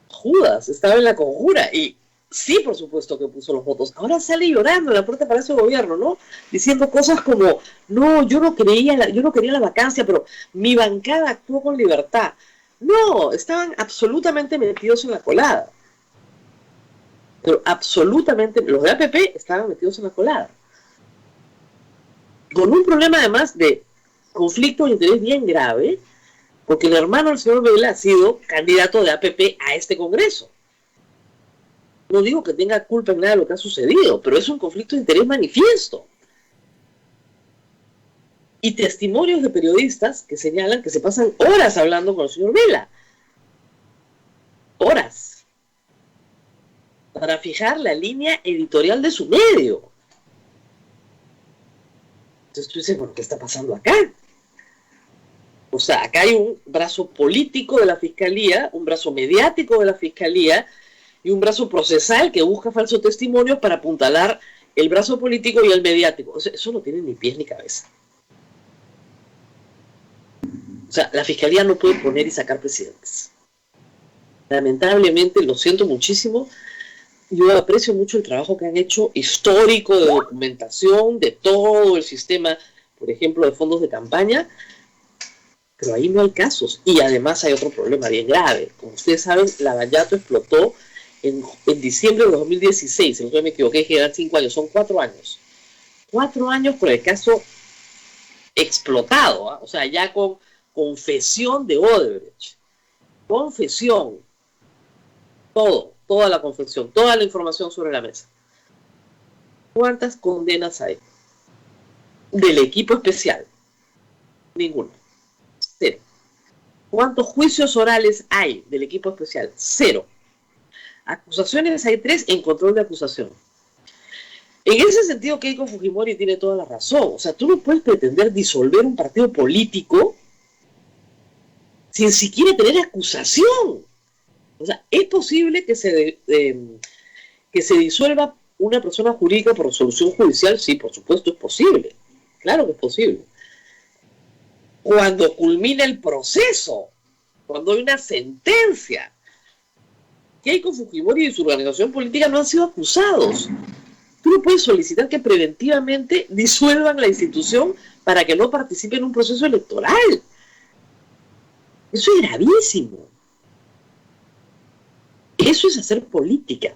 Judas estaba en la conjura y sí, por supuesto que puso los votos. Ahora sale llorando en la puerta del Palacio de Gobierno, ¿no? Diciendo cosas como, no, yo no quería la vacancia, pero mi bancada actuó con libertad. No, estaban absolutamente metidos en la colada. Pero absolutamente, los de APP estaban metidos en la colada. Con un problema además de conflicto de interés bien grave, porque el hermano del señor Vela ha sido candidato de APP a este Congreso. No digo que tenga culpa en nada de lo que ha sucedido, pero es un conflicto de interés manifiesto. Y testimonios de periodistas que señalan que se pasan horas hablando con el señor Vela. Horas. Para fijar la línea editorial de su medio. Entonces tú dices, bueno, ¿qué está pasando acá? O sea, acá hay un brazo político de la Fiscalía, un brazo mediático de la Fiscalía y un brazo procesal que busca falso testimonio para apuntalar el brazo político y el mediático. O sea, eso no tiene ni pies ni cabeza. O sea, la Fiscalía no puede poner y sacar presidentes. Lamentablemente, lo siento muchísimo, yo aprecio mucho el trabajo que han hecho histórico de documentación de todo el sistema, por ejemplo, de fondos de campaña, Pero ahí no hay casos. Y además hay otro problema bien grave. Como ustedes saben, Lavallato explotó en diciembre de 2016. Si no me equivoqué, que eran 5 años. Son 4 años. 4 años por el caso explotado. O sea, ya con confesión de Odebrecht. Confesión. Toda la confesión. Toda la información sobre la mesa. ¿Cuántas condenas hay? Del equipo especial. Ninguna. 0. ¿Cuántos juicios orales hay del equipo especial? 0. Acusaciones hay 3 en control de acusación. En ese sentido, Keiko Fujimori tiene toda la razón. O sea, tú no puedes pretender disolver un partido político sin siquiera tener acusación. O sea, ¿es posible que se disuelva una persona jurídica por resolución judicial? Sí, por supuesto, es posible. Claro que es posible. Cuando culmina el proceso, cuando hay una sentencia, Keiko Fujimori y su organización política no han sido acusados. Tú no puedes solicitar que preventivamente disuelvan la institución para que no participe en un proceso electoral. Eso es gravísimo. Eso es hacer política.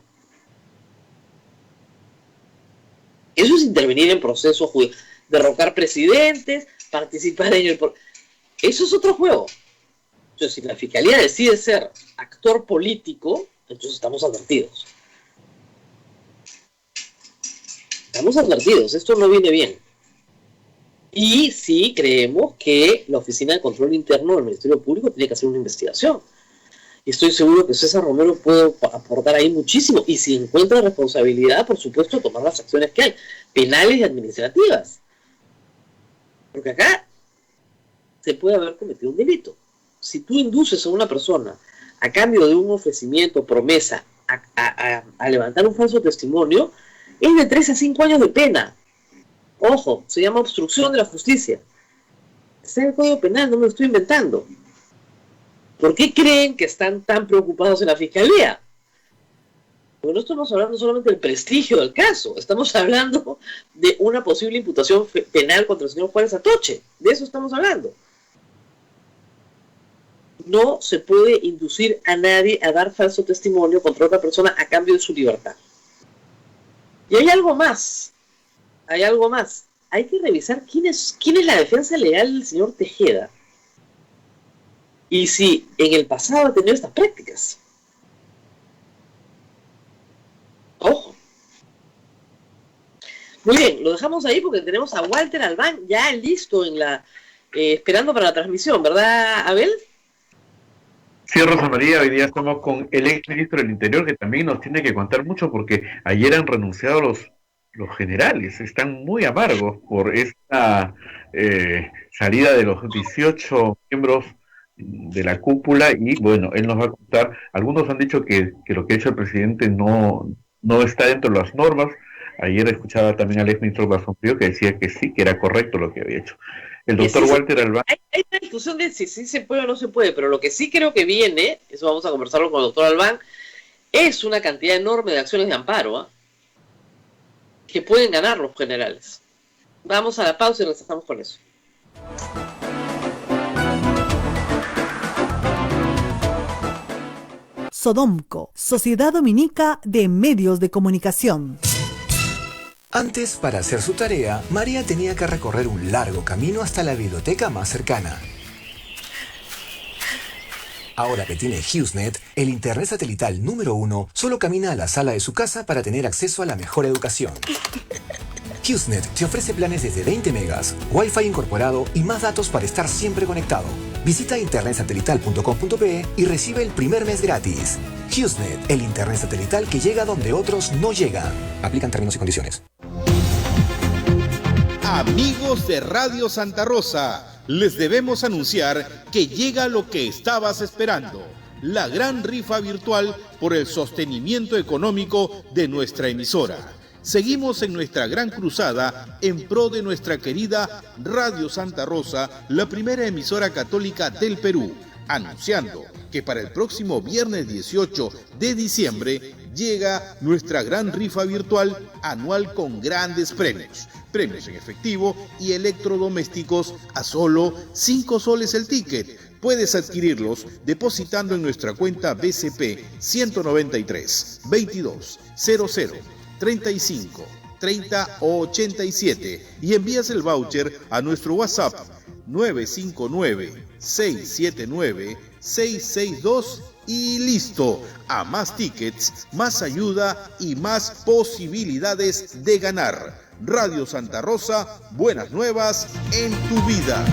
Eso es intervenir en procesos judiciales, derrocar presidentes, participar en el... Eso es otro juego. Entonces, si la Fiscalía decide ser actor político, entonces estamos advertidos. Estamos advertidos, esto no viene bien. Y sí creemos que la Oficina de Control Interno del Ministerio Público tiene que hacer una investigación. Y estoy seguro que César Romero puede aportar ahí muchísimo. Y si encuentra responsabilidad, por supuesto, tomar las acciones que hay, penales y administrativas. Porque acá se puede haber cometido un delito. Si tú induces a una persona a cambio de un ofrecimiento, promesa, a levantar un falso testimonio, es de 3 a 5 años de pena. Ojo, se llama obstrucción de la justicia. Está en el Código Penal, no me lo estoy inventando. ¿Por qué creen que están tan preocupados en la Fiscalía? Porque no estamos hablando solamente del prestigio del caso, estamos hablando de una posible imputación penal contra el señor Juárez Atoche. De eso estamos hablando. No se puede inducir a nadie a dar falso testimonio contra otra persona a cambio de su libertad. Y hay algo más. Hay que revisar quién es la defensa legal del señor Tejeda. Y si en el pasado ha tenido estas prácticas. Ojo. Muy bien, lo dejamos ahí porque tenemos a Walter Albán ya listo esperando para la transmisión, ¿verdad, Abel? Sí, Rosa María, hoy día estamos con el ex ministro del Interior, que también nos tiene que contar mucho porque ayer han renunciado los generales, están muy amargos por esta salida de los 18 miembros de la cúpula y bueno, él nos va a contar. Algunos han dicho que lo que ha hecho el presidente no está dentro de las normas. Ayer escuchaba también al ex ministro Bassonpío que decía que sí, que era correcto lo que había hecho. El doctor Walter Albán. Hay una discusión de si se puede o no se puede, pero lo que sí creo que viene, eso vamos a conversarlo con el doctor Albán, es una cantidad enorme de acciones de amparo que pueden ganar los generales. Vamos a la pausa y regresamos con eso. Sodomco, Sociedad Dominica de Medios de Comunicación. Antes, para hacer su tarea, María tenía que recorrer un largo camino hasta la biblioteca más cercana. Ahora que tiene HughesNet, el internet satelital número 1, solo camina a la sala de su casa para tener acceso a la mejor educación. HughesNet te ofrece planes desde 20 megas, Wi-Fi incorporado y más datos para estar siempre conectado. Visita internetsatelital.com.pe y recibe el primer mes gratis. HughesNet, el internet satelital que llega donde otros no llegan. Aplican términos y condiciones. Amigos de Radio Santa Rosa, les debemos anunciar que llega lo que estabas esperando, la gran rifa virtual por el sostenimiento económico de nuestra emisora. Seguimos en nuestra gran cruzada en pro de nuestra querida Radio Santa Rosa, la primera emisora católica del Perú, anunciando que para el próximo viernes 18 de diciembre llega nuestra gran rifa virtual anual con grandes premios. Premios en efectivo y electrodomésticos a solo 5 soles el ticket. Puedes adquirirlos depositando en nuestra cuenta BCP 193 22 00 35 30 87 y envías el voucher a nuestro WhatsApp 959 679 662 y listo. A más tickets, más ayuda y más posibilidades de ganar. Radio Santa Rosa, buenas nuevas en tu vida.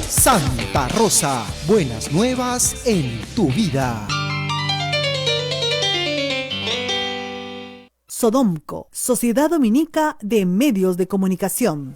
Santa Rosa, buenas nuevas en tu vida. Sodomco, Sociedad Dominica de Medios de Comunicación.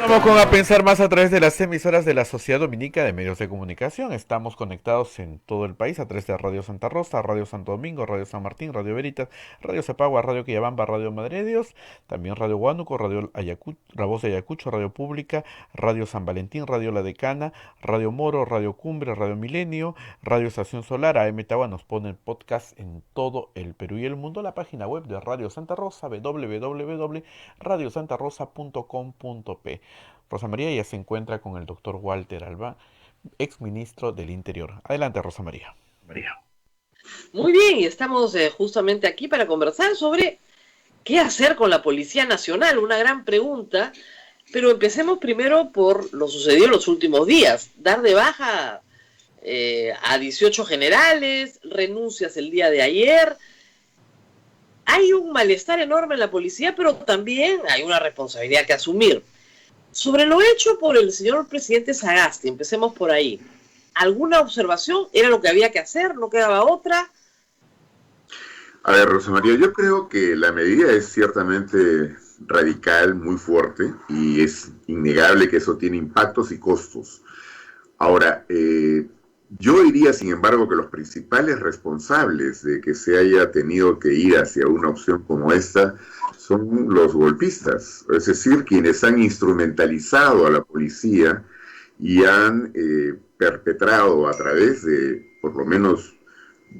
Vamos con A Pensar Más a través de las emisoras de la Sociedad Dominica de Medios de Comunicación. Estamos conectados en todo el país a través de Radio Santa Rosa, Radio Santo Domingo, Radio San Martín, Radio Veritas, Radio Cepagua, Radio Quillabamba, Radio Madre de Dios, también Radio Huánuco, Radio La Voz de Ayacucho, Radio Pública, Radio San Valentín, Radio La Decana, Radio Moro, Radio Cumbre, Radio Milenio, Radio Estación Solar, AM Tawa. Nos ponen podcast en todo el Perú y el mundo. La página web de Radio Santa Rosa, www.radiosantarosa.com.p. Rosa María ya se encuentra con el doctor Walter Alba, exministro del Interior. Adelante, Rosa María. Muy bien, y estamos justamente aquí para conversar sobre qué hacer con la Policía Nacional, una gran pregunta, pero empecemos primero por lo sucedido en los últimos días. Dar de baja a 18 generales, renuncias el día de ayer. Hay un malestar enorme en la policía, pero también hay una responsabilidad que asumir. Sobre lo hecho por el señor presidente Sagasti, empecemos por ahí. ¿Alguna observación? ¿Era lo que había que hacer? ¿No quedaba otra? A ver, Rosa María, yo creo que la medida es ciertamente radical, muy fuerte, y es innegable que eso tiene impactos y costos. Ahora, yo diría, sin embargo, que los principales responsables de que se haya tenido que ir hacia una opción como esta son los golpistas, es decir, quienes han instrumentalizado a la policía y han perpetrado a través de, por lo menos,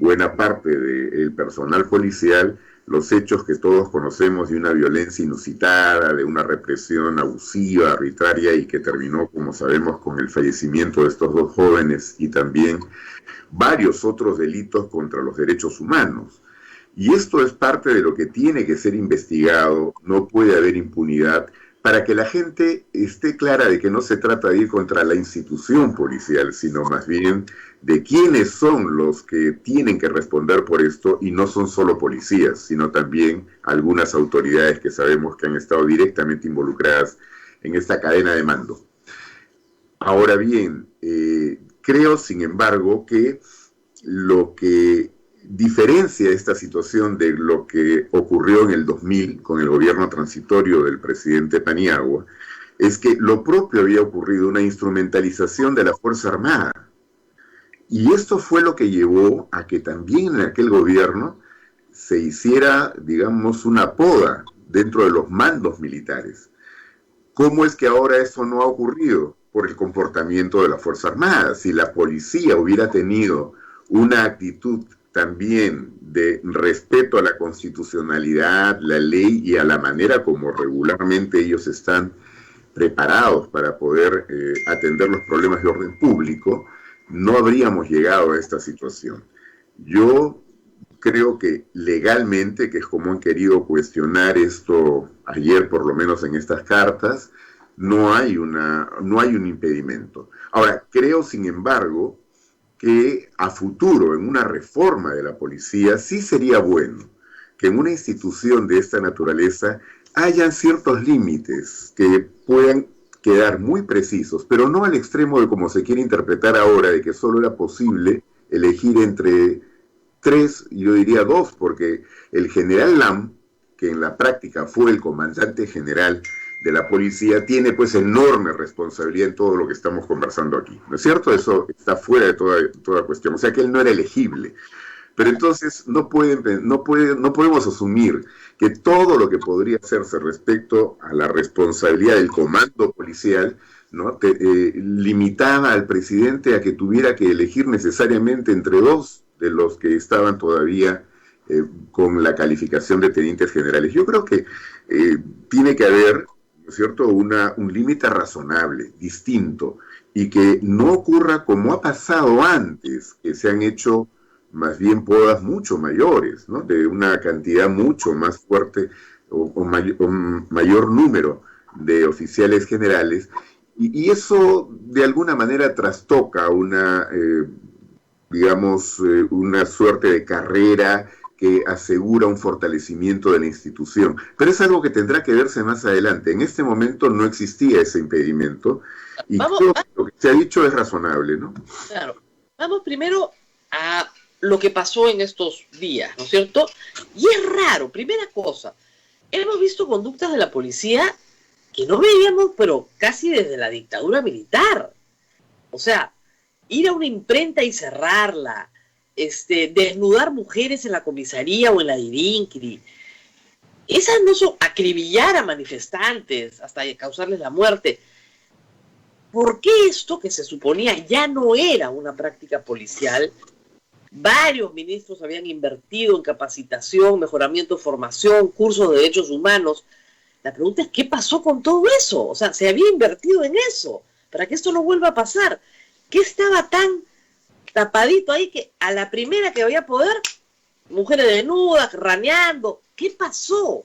buena parte del personal policial, los hechos que todos conocemos de una violencia inusitada, de una represión abusiva, arbitraria, y que terminó, como sabemos, con el fallecimiento de estos 2 jóvenes y también varios otros delitos contra los derechos humanos. Y esto es parte de lo que tiene que ser investigado. No puede haber impunidad, para que la gente esté clara de que no se trata de ir contra la institución policial, sino más bien de quiénes son los que tienen que responder por esto, y no son solo policías, sino también algunas autoridades que sabemos que han estado directamente involucradas en esta cadena de mando. Ahora bien, creo, sin embargo, que lo que diferencia esta situación de lo que ocurrió en el 2000 con el gobierno transitorio del presidente Paniagua es que lo propio había ocurrido, una instrumentalización de la Fuerza Armada. Y esto fue lo que llevó a que también en aquel gobierno se hiciera, digamos, una poda dentro de los mandos militares. ¿Cómo es que ahora eso no ha ocurrido? Por el comportamiento de la Fuerza Armada. Si la policía hubiera tenido una actitud también de respeto a la constitucionalidad, la ley y a la manera como regularmente ellos están preparados para poder atender los problemas de orden público, no habríamos llegado a esta situación. Yo creo que legalmente, que es como han querido cuestionar esto ayer, por lo menos en estas cartas, no hay un impedimento. Ahora, creo, sin embargo, que a futuro, en una reforma de la policía, sí sería bueno que en una institución de esta naturaleza hayan ciertos límites que puedan quedar muy precisos, pero no al extremo de como se quiere interpretar ahora, de que solo era posible elegir entre 3, yo diría 2, porque el general Lam, que en la práctica fue el comandante general de la policía, tiene pues enorme responsabilidad en todo lo que estamos conversando aquí, ¿no es cierto? Eso está fuera de toda cuestión, o sea que él no era elegible. Pero entonces no podemos asumir que todo lo que podría hacerse respecto a la responsabilidad del comando policial, ¿no? Limitaba al presidente a que tuviera que elegir necesariamente entre dos de los que estaban todavía con la calificación de tenientes generales. Yo creo que tiene que haber, ¿no es cierto?, un límite razonable, distinto, y que no ocurra como ha pasado antes, que se han hecho más bien podas mucho mayores, ¿no?, de una cantidad mucho más fuerte o mayor número de oficiales generales, y eso de alguna manera trastoca una suerte de carrera que asegura un fortalecimiento de la institución. Pero es algo que tendrá que verse más adelante. En este momento no existía ese impedimento, y creo que lo que se ha dicho es razonable, ¿no? Claro. Vamos primero a lo que pasó en estos días, ¿no es cierto? Y es raro, primera cosa, hemos visto conductas de la policía que no veíamos, pero casi desde la dictadura militar. O sea, ir a una imprenta y cerrarla, desnudar mujeres en la comisaría o en la Dirincri, esas no son, acribillar a manifestantes hasta causarles la muerte. ¿Por qué esto que se suponía ya no era una práctica policial? Varios ministros habían invertido en capacitación, mejoramiento de formación, cursos de derechos humanos. La pregunta es, ¿qué pasó con todo eso? O sea, se había invertido en eso, para que esto no vuelva a pasar. ¿Qué estaba tan tapadito ahí que a la primera que había poder, mujeres desnudas, raneando? ¿Qué pasó?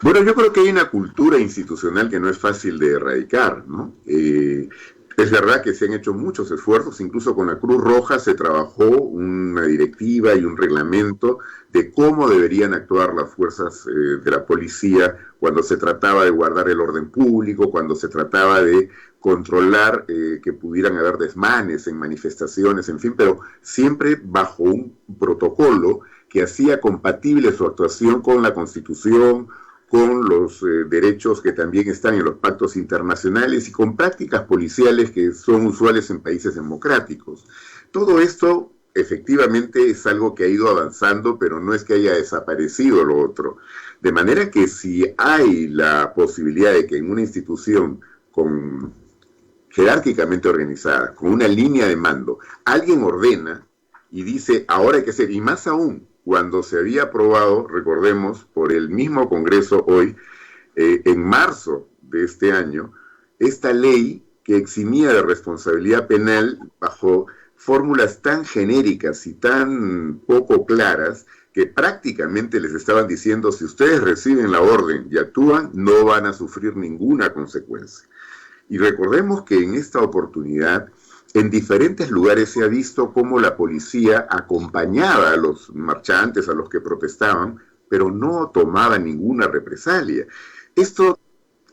Bueno, yo creo que hay una cultura institucional que no es fácil de erradicar, ¿no? Es verdad que se han hecho muchos esfuerzos, incluso con la Cruz Roja se trabajó una directiva y un reglamento de cómo deberían actuar las fuerzas de la policía cuando se trataba de guardar el orden público, cuando se trataba de controlar que pudieran haber desmanes en manifestaciones, en fin, pero siempre bajo un protocolo que hacía compatible su actuación con la Constitución, con los derechos que también están en los pactos internacionales y con prácticas policiales que son usuales en países democráticos. Todo esto efectivamente es algo que ha ido avanzando, pero no es que haya desaparecido lo otro. De manera que si hay la posibilidad de que en una institución jerárquicamente organizada, con una línea de mando, alguien ordena y dice, ahora hay que hacer, y más aún, cuando se había aprobado, recordemos, por el mismo Congreso hoy, en marzo de este año, esta ley que eximía de responsabilidad penal bajo fórmulas tan genéricas y tan poco claras que prácticamente les estaban diciendo, si ustedes reciben la orden y actúan, no van a sufrir ninguna consecuencia. Y recordemos que en esta oportunidad, en diferentes lugares se ha visto cómo la policía acompañaba a los marchantes, a los que protestaban, pero no tomaba ninguna represalia. Esto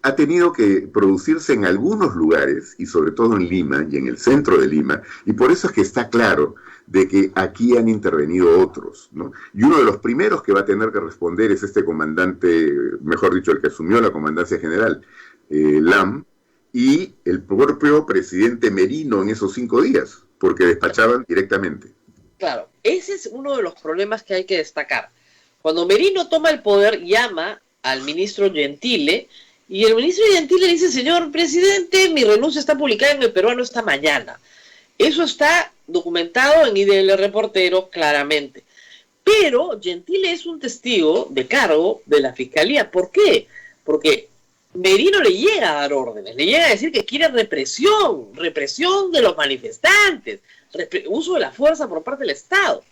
ha tenido que producirse en algunos lugares, y sobre todo en Lima y en el centro de Lima, y por eso es que está claro de que aquí han intervenido otros, ¿no? Y uno de los primeros que va a tener que responder es este comandante, mejor dicho, el que asumió la comandancia general, Lam, y el propio presidente Merino en esos 5 días, porque despachaban directamente. Claro, ese es uno de los problemas que hay que destacar. Cuando Merino toma el poder, llama al ministro Gentile, y el ministro Gentile dice, señor presidente, mi renuncia está publicada en El Peruano esta mañana. Eso está documentado en IDL Reportero claramente. Pero Gentile es un testigo de cargo de la Fiscalía. ¿Por qué? Porque Merino le llega a dar órdenes, le llega a decir que quiere represión de los manifestantes, uso de la fuerza por parte del Estado.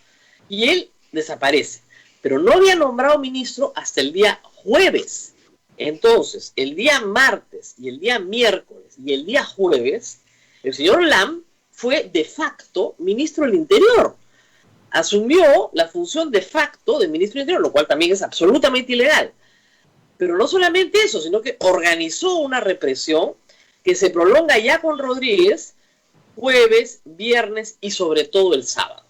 Y él desaparece. Pero no había nombrado ministro hasta el día jueves. Entonces, el día martes y el día miércoles y el día jueves, el señor Lam fue de facto ministro del Interior. Asumió la función de facto de ministro del Interior, lo cual también es absolutamente ilegal. Pero no solamente eso, sino que organizó una represión que se prolonga ya con Rodríguez jueves, viernes y sobre todo el sábado.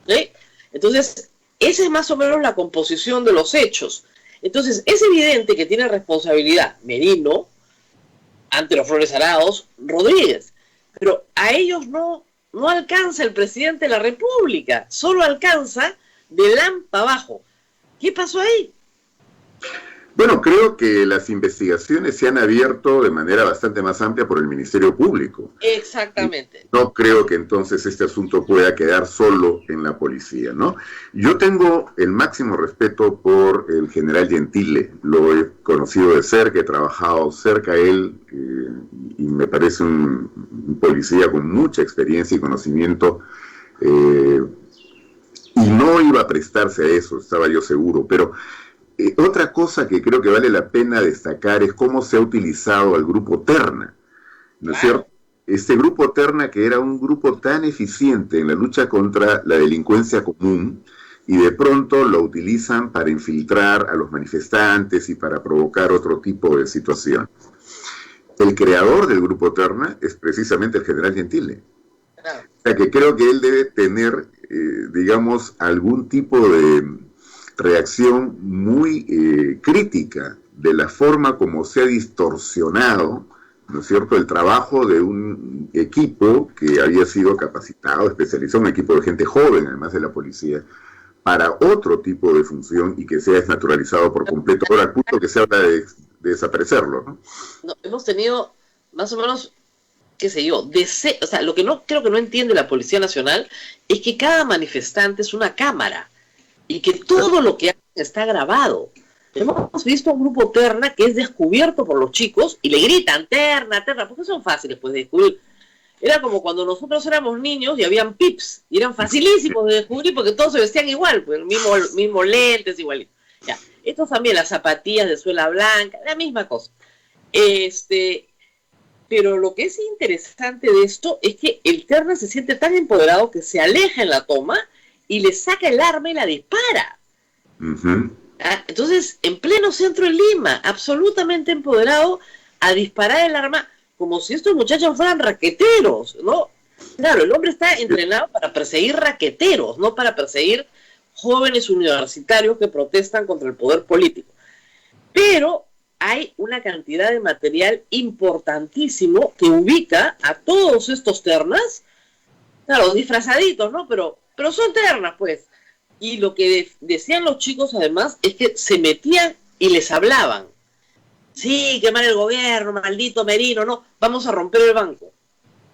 ¿Sí? Entonces, esa es más o menos la composición de los hechos. Entonces, es evidente que tiene responsabilidad Merino, ante los Flores Araos, Rodríguez. Pero a ellos no alcanza el presidente de la República, solo alcanza de Lampa abajo. ¿Qué pasó ahí? Bueno, creo que las investigaciones se han abierto de manera bastante más amplia por el Ministerio Público. Exactamente. No creo que entonces este asunto pueda quedar solo en la policía, ¿no? Yo tengo el máximo respeto por el general Gentile, lo he conocido de cerca, he trabajado cerca a él, y me parece un policía con mucha experiencia y conocimiento, y no iba a prestarse a eso, estaba yo seguro, pero otra cosa que creo que vale la pena destacar es cómo se ha utilizado al grupo Terna, ¿no es cierto? Este grupo Terna, que era un grupo tan eficiente en la lucha contra la delincuencia común, y de pronto lo utilizan para infiltrar a los manifestantes y para provocar otro tipo de situación. El creador del grupo Terna es precisamente el general Gentile. O sea que creo que él debe tener, digamos, algún tipo de reacción muy crítica de la forma como se ha distorsionado, ¿no es cierto?, el trabajo de un equipo que había sido capacitado, especializado, un equipo de gente joven, además de la policía, para otro tipo de función y que sea desnaturalizado por completo. Ahora, al punto que se habla de desaparecerlo, ¿no? No, hemos tenido más o menos, qué sé yo, o sea, lo que no creo que no entiende la Policía Nacional es que cada manifestante es una cámara y que todo lo que hacen está grabado. Hemos visto un grupo Terna que es descubierto por los chicos y le gritan Terna, Terna, porque son fáciles pues de descubrir. Era como cuando nosotros éramos niños y habían pips, y eran facilísimos de descubrir porque todos se vestían igual, pues mismo lentes, igualito. Ya. Estos también, las zapatillas de suela blanca, la misma cosa. Pero lo que es interesante de esto es que el Terna se siente tan empoderado que se aleja en la toma y le saca el arma y la dispara. Entonces, en pleno centro de Lima, absolutamente empoderado a disparar el arma como si estos muchachos fueran raqueteros, ¿no? Claro, el hombre está entrenado para perseguir raqueteros, no para perseguir jóvenes universitarios que protestan contra el poder político. Pero hay una cantidad de material importantísimo que ubica a todos estos ternas, claro, disfrazaditos, ¿no? Pero son ternas, pues. Y lo que decían los chicos, además, es que se metían y les hablaban. Sí, quemar el gobierno, maldito Merino, no, vamos a romper el banco.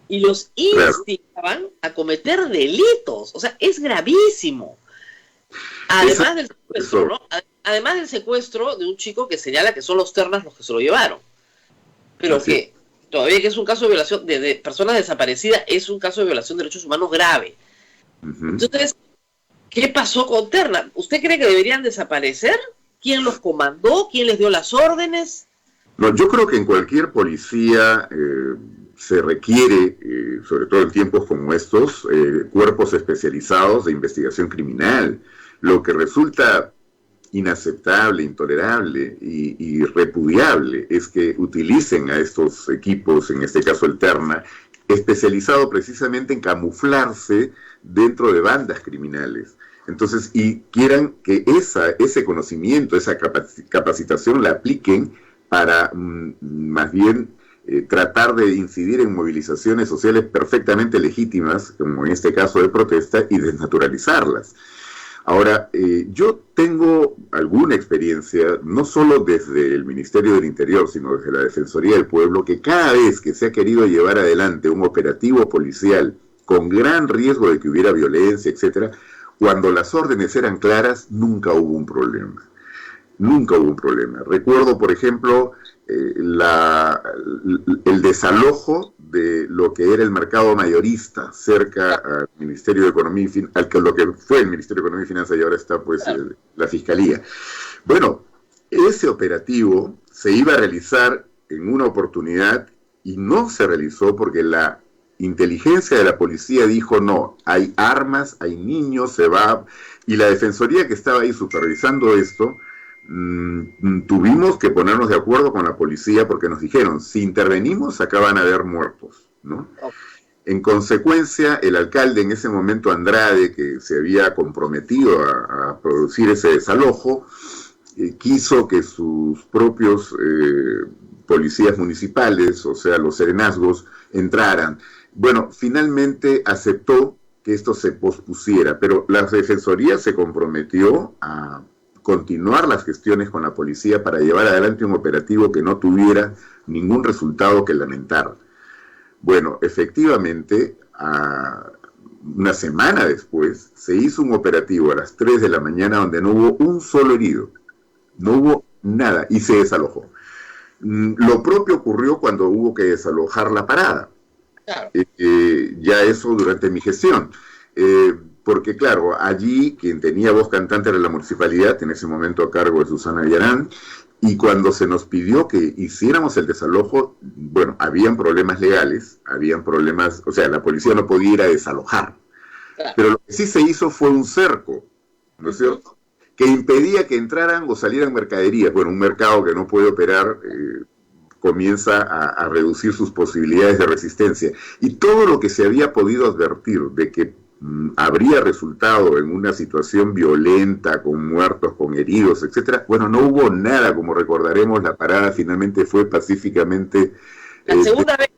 Y los instigaban a cometer delitos. O sea, es gravísimo. Además del secuestro, ¿no? Además del secuestro de un chico que señala que son los ternas los que se lo llevaron. Pero que todavía que es un caso de violación de personas desaparecidas, es un caso de violación de derechos humanos grave. Entonces, ¿qué pasó con Terna? ¿Usted cree que deberían desaparecer? ¿Quién los comandó? ¿Quién les dio las órdenes? No, yo creo que en cualquier policía se requiere, sobre todo en tiempos como estos, cuerpos especializados de investigación criminal. Lo que resulta inaceptable, intolerable y repudiable es que utilicen a estos equipos, en este caso el Terna, especializado precisamente en camuflarse dentro de bandas criminales. Entonces, y quieran que ese conocimiento, esa capacitación la apliquen para más bien tratar de incidir en movilizaciones sociales perfectamente legítimas, como en este caso de protesta, y desnaturalizarlas. Ahora, yo tengo alguna experiencia, no solo desde el Ministerio del Interior, sino desde la Defensoría del Pueblo, que cada vez que se ha querido llevar adelante un operativo policial con gran riesgo de que hubiera violencia, etcétera, cuando las órdenes eran claras, nunca hubo un problema. Nunca hubo un problema. Recuerdo, por ejemplo, el desalojo de lo que era el mercado mayorista cerca al Ministerio de Economía y Finanzas, lo que fue el Ministerio de Economía y Finanzas y ahora está pues la Fiscalía. Bueno, ese operativo se iba a realizar en una oportunidad y no se realizó porque la inteligencia de la policía dijo no, hay armas, hay niños, se va, y la defensoría que estaba ahí supervisando esto, tuvimos que ponernos de acuerdo con la policía porque nos dijeron, si intervenimos acá van a haber muertos, ¿no? En consecuencia, el alcalde en ese momento, Andrade, que se había comprometido a producir ese desalojo, quiso que sus propios policías municipales, o sea, los serenazgos, entraran. Bueno, finalmente aceptó que esto se pospusiera, pero la Defensoría se comprometió a continuar las gestiones con la policía para llevar adelante un operativo que no tuviera ningún resultado que lamentar. Bueno, efectivamente, una semana después, se hizo un operativo a las 3 de la mañana donde no hubo un solo herido, no hubo nada, y se desalojó. Lo propio ocurrió cuando hubo que desalojar la parada. Claro. Ya eso durante mi gestión. Porque claro, allí quien tenía voz cantante era la municipalidad, en ese momento a cargo de Susana Villarán, y cuando se nos pidió que hiciéramos el desalojo, bueno, habían problemas legales, habían problemas, o sea, la policía no podía ir a desalojar. Claro. Pero lo que sí se hizo fue un cerco, ¿no es cierto?, que impedía que entraran o salieran mercaderías. Bueno, un mercado que no puede operar comienza a reducir sus posibilidades de resistencia. Y todo lo que se había podido advertir de que habría resultado en una situación violenta, con muertos, con heridos, etcétera, bueno, no hubo nada. Como recordaremos, la parada finalmente fue pacíficamente... La segunda vez.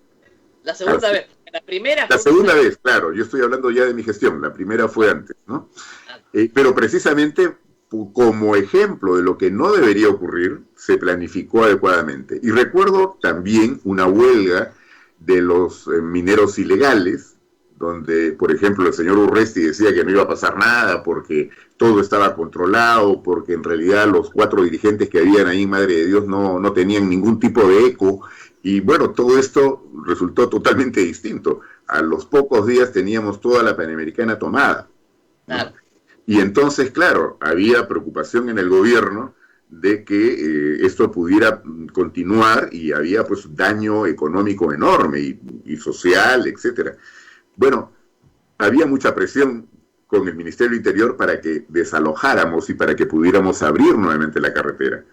La segunda vez, claro, yo estoy hablando ya de mi gestión, la primera fue antes, ¿no? Pero precisamente como ejemplo de lo que no debería ocurrir, se planificó adecuadamente. Y recuerdo también una huelga de los mineros ilegales, donde, por ejemplo, el señor Urresti decía que no iba a pasar nada porque todo estaba controlado, porque en realidad los 4 dirigentes que habían ahí, madre de Dios, no tenían ningún tipo de eco. Y bueno, todo esto resultó totalmente distinto. A los pocos días teníamos toda la Panamericana tomada, ¿no? Claro. Y entonces, claro, había preocupación en el gobierno de que esto pudiera continuar, y había pues daño económico enorme y social, etcétera. Bueno, había mucha presión con el Ministerio del Interior para que desalojáramos y para que pudiéramos abrir nuevamente la carretera.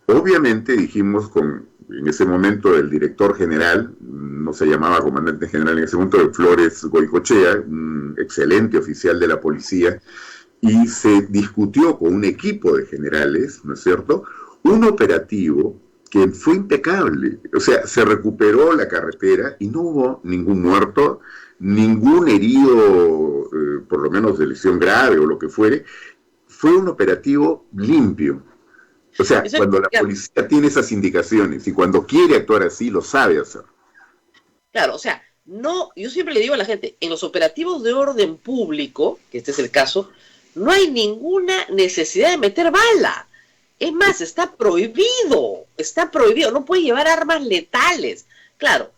Obviamente dijimos en ese momento el director general, no se llamaba comandante general en ese momento, Flores Goicochea, un excelente oficial de la policía, y se discutió con un equipo de generales, ¿no es cierto?, un operativo que fue impecable. O sea, se recuperó la carretera y no hubo ningún muerto, ningún herido, por lo menos de lesión grave o lo que fuere. Fue un operativo limpio. O sea, cuando la policía tiene esas indicaciones y cuando quiere actuar así, lo sabe hacer. Claro, o sea, no, yo siempre le digo a la gente, en los operativos de orden público, que este es el caso, no hay ninguna necesidad de meter bala. Es más, está prohibido, no puede llevar armas letales. Claro,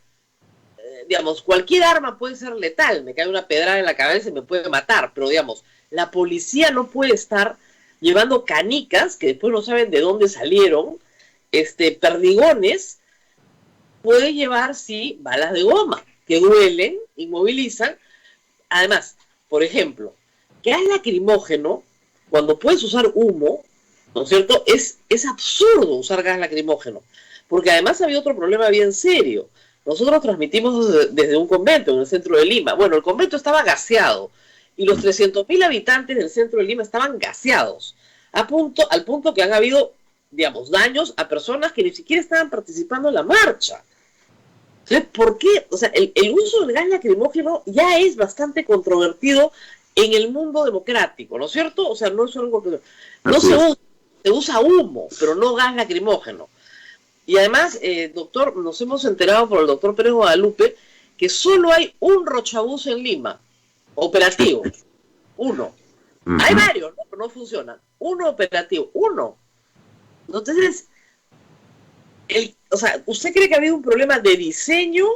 digamos, cualquier arma puede ser letal, me cae una pedrada en la cabeza y me puede matar, pero digamos, la policía no puede estar llevando canicas, que después no saben de dónde salieron, perdigones. Puede llevar, sí, balas de goma, que duelen, inmovilizan. Además, por ejemplo, gas lacrimógeno, cuando puedes usar humo, ¿no es cierto?, es absurdo usar gas lacrimógeno, porque además había otro problema bien serio. Nosotros transmitimos desde un convento en el centro de Lima. Bueno, el convento estaba gaseado, y los 300.000 habitantes del centro de Lima estaban gaseados, al punto que han habido, digamos, daños a personas que ni siquiera estaban participando en la marcha. Entonces, ¿por qué? O sea, el uso del gas lacrimógeno ya es bastante controvertido en el mundo democrático, ¿no es cierto? O sea, no es algo que... No se usa humo, pero no gas lacrimógeno. Y además, doctor, nos hemos enterado por el doctor Pérez Guadalupe que solo hay un Rochabús en Lima, operativo. Uno. Hay varios, ¿no? Pero no funcionan. Uno operativo, uno. Entonces, o sea, ¿usted cree que ha habido un problema de diseño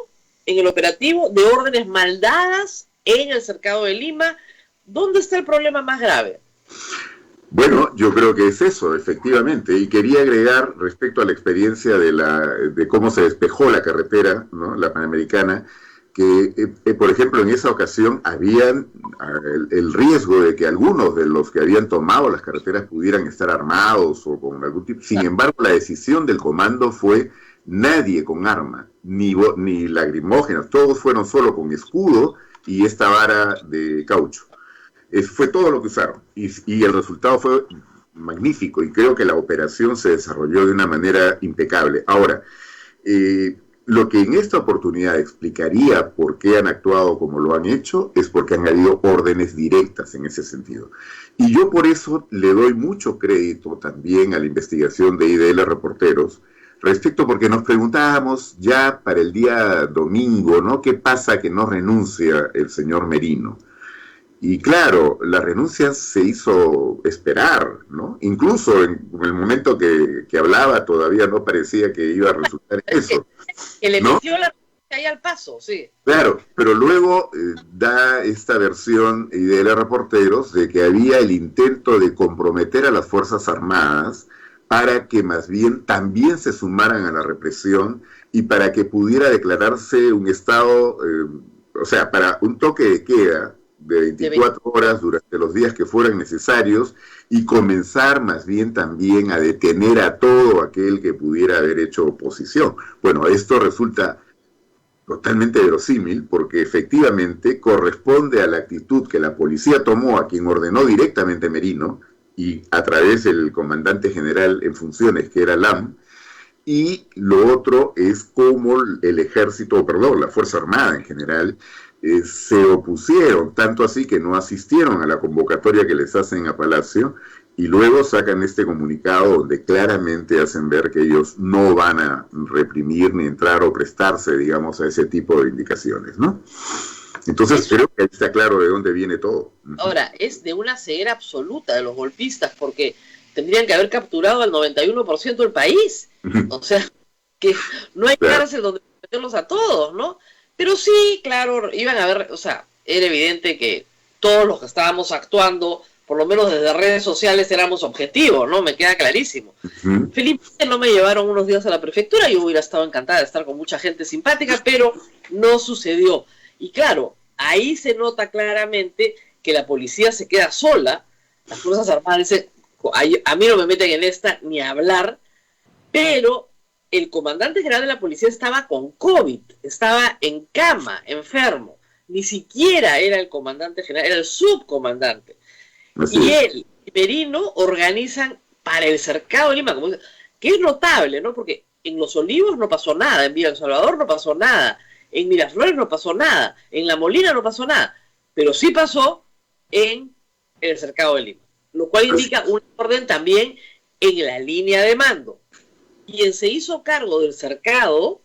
en el operativo, de órdenes mal dadas en el cercado de Lima? ¿Dónde está el problema más grave? Bueno, yo creo que es eso, efectivamente, y quería agregar respecto a la experiencia de cómo se despejó la carretera, ¿no?, la Panamericana, que, por ejemplo, en esa ocasión habían el riesgo de que algunos de los que habían tomado las carreteras pudieran estar armados o con algún tipo. Sin embargo, la decisión del comando fue nadie con arma, ni lacrimógenas, todos fueron solo con escudo y esta vara de caucho. Fue todo lo que usaron, y el resultado fue magnífico, y creo que la operación se desarrolló de una manera impecable. Ahora, Lo que en esta oportunidad explicaría por qué han actuado como lo han hecho es porque han habido órdenes directas en ese sentido. Y yo por eso le doy mucho crédito también a la investigación de IDL Reporteros, respecto porque nos preguntábamos ya para el día domingo, ¿no? ¿Qué pasa que no renuncia el señor Merino? Y claro, la renuncia se hizo esperar, ¿no? Incluso en el momento que hablaba todavía no parecía que iba a resultar eso. Que le ¿no? metió la renuncia ahí al paso, sí. Claro, pero luego da esta versión de Reporteros de que había el intento de comprometer a las Fuerzas Armadas para que más bien también se sumaran a la represión y para que pudiera declararse un estado, o sea, para un toque de queda de 24 horas durante los días que fueran necesarios y comenzar más bien también a detener a todo aquel que pudiera haber hecho oposición. Bueno, esto resulta totalmente verosímil porque efectivamente corresponde a la actitud que la policía tomó a quien ordenó directamente Merino y a través del comandante general en funciones que era Lam, y lo otro es cómo el ejército, perdón, la Fuerza Armada en general, se opusieron, tanto así que no asistieron a la convocatoria que les hacen a Palacio, y luego sacan este comunicado donde claramente hacen ver que ellos no van a reprimir ni entrar o prestarse, digamos, a ese tipo de indicaciones, ¿no? Entonces creo que ahí está claro de dónde viene todo. Ahora, es de una ceguera absoluta de los golpistas, porque tendrían que haber capturado al 91% del país. O sea, que no hay cárcel donde meterlos a todos, ¿no? Pero sí, claro, iban a ver, o sea, era evidente que todos los que estábamos actuando, por lo menos desde redes sociales, éramos objetivos, ¿no? Me queda clarísimo. Felizmente no me llevaron unos días a la prefectura, yo hubiera estado encantada de estar con mucha gente simpática, pero no sucedió. Y claro, ahí se nota claramente que la policía se queda sola, las Fuerzas Armadas dicen, a mí no me meten en esta ni a hablar, pero el comandante general de la policía estaba con COVID, estaba en cama, enfermo, ni siquiera era el comandante general, era el subcomandante. Y él y Merino organizan para el cercado de Lima, como, que es notable, ¿no? Porque en Los Olivos no pasó nada, en Villa El Salvador no pasó nada, en Miraflores no pasó nada, en La Molina no pasó nada, pero sí pasó en el cercado de Lima, lo cual indica un orden también en la línea de mando. Quien se hizo cargo del cercado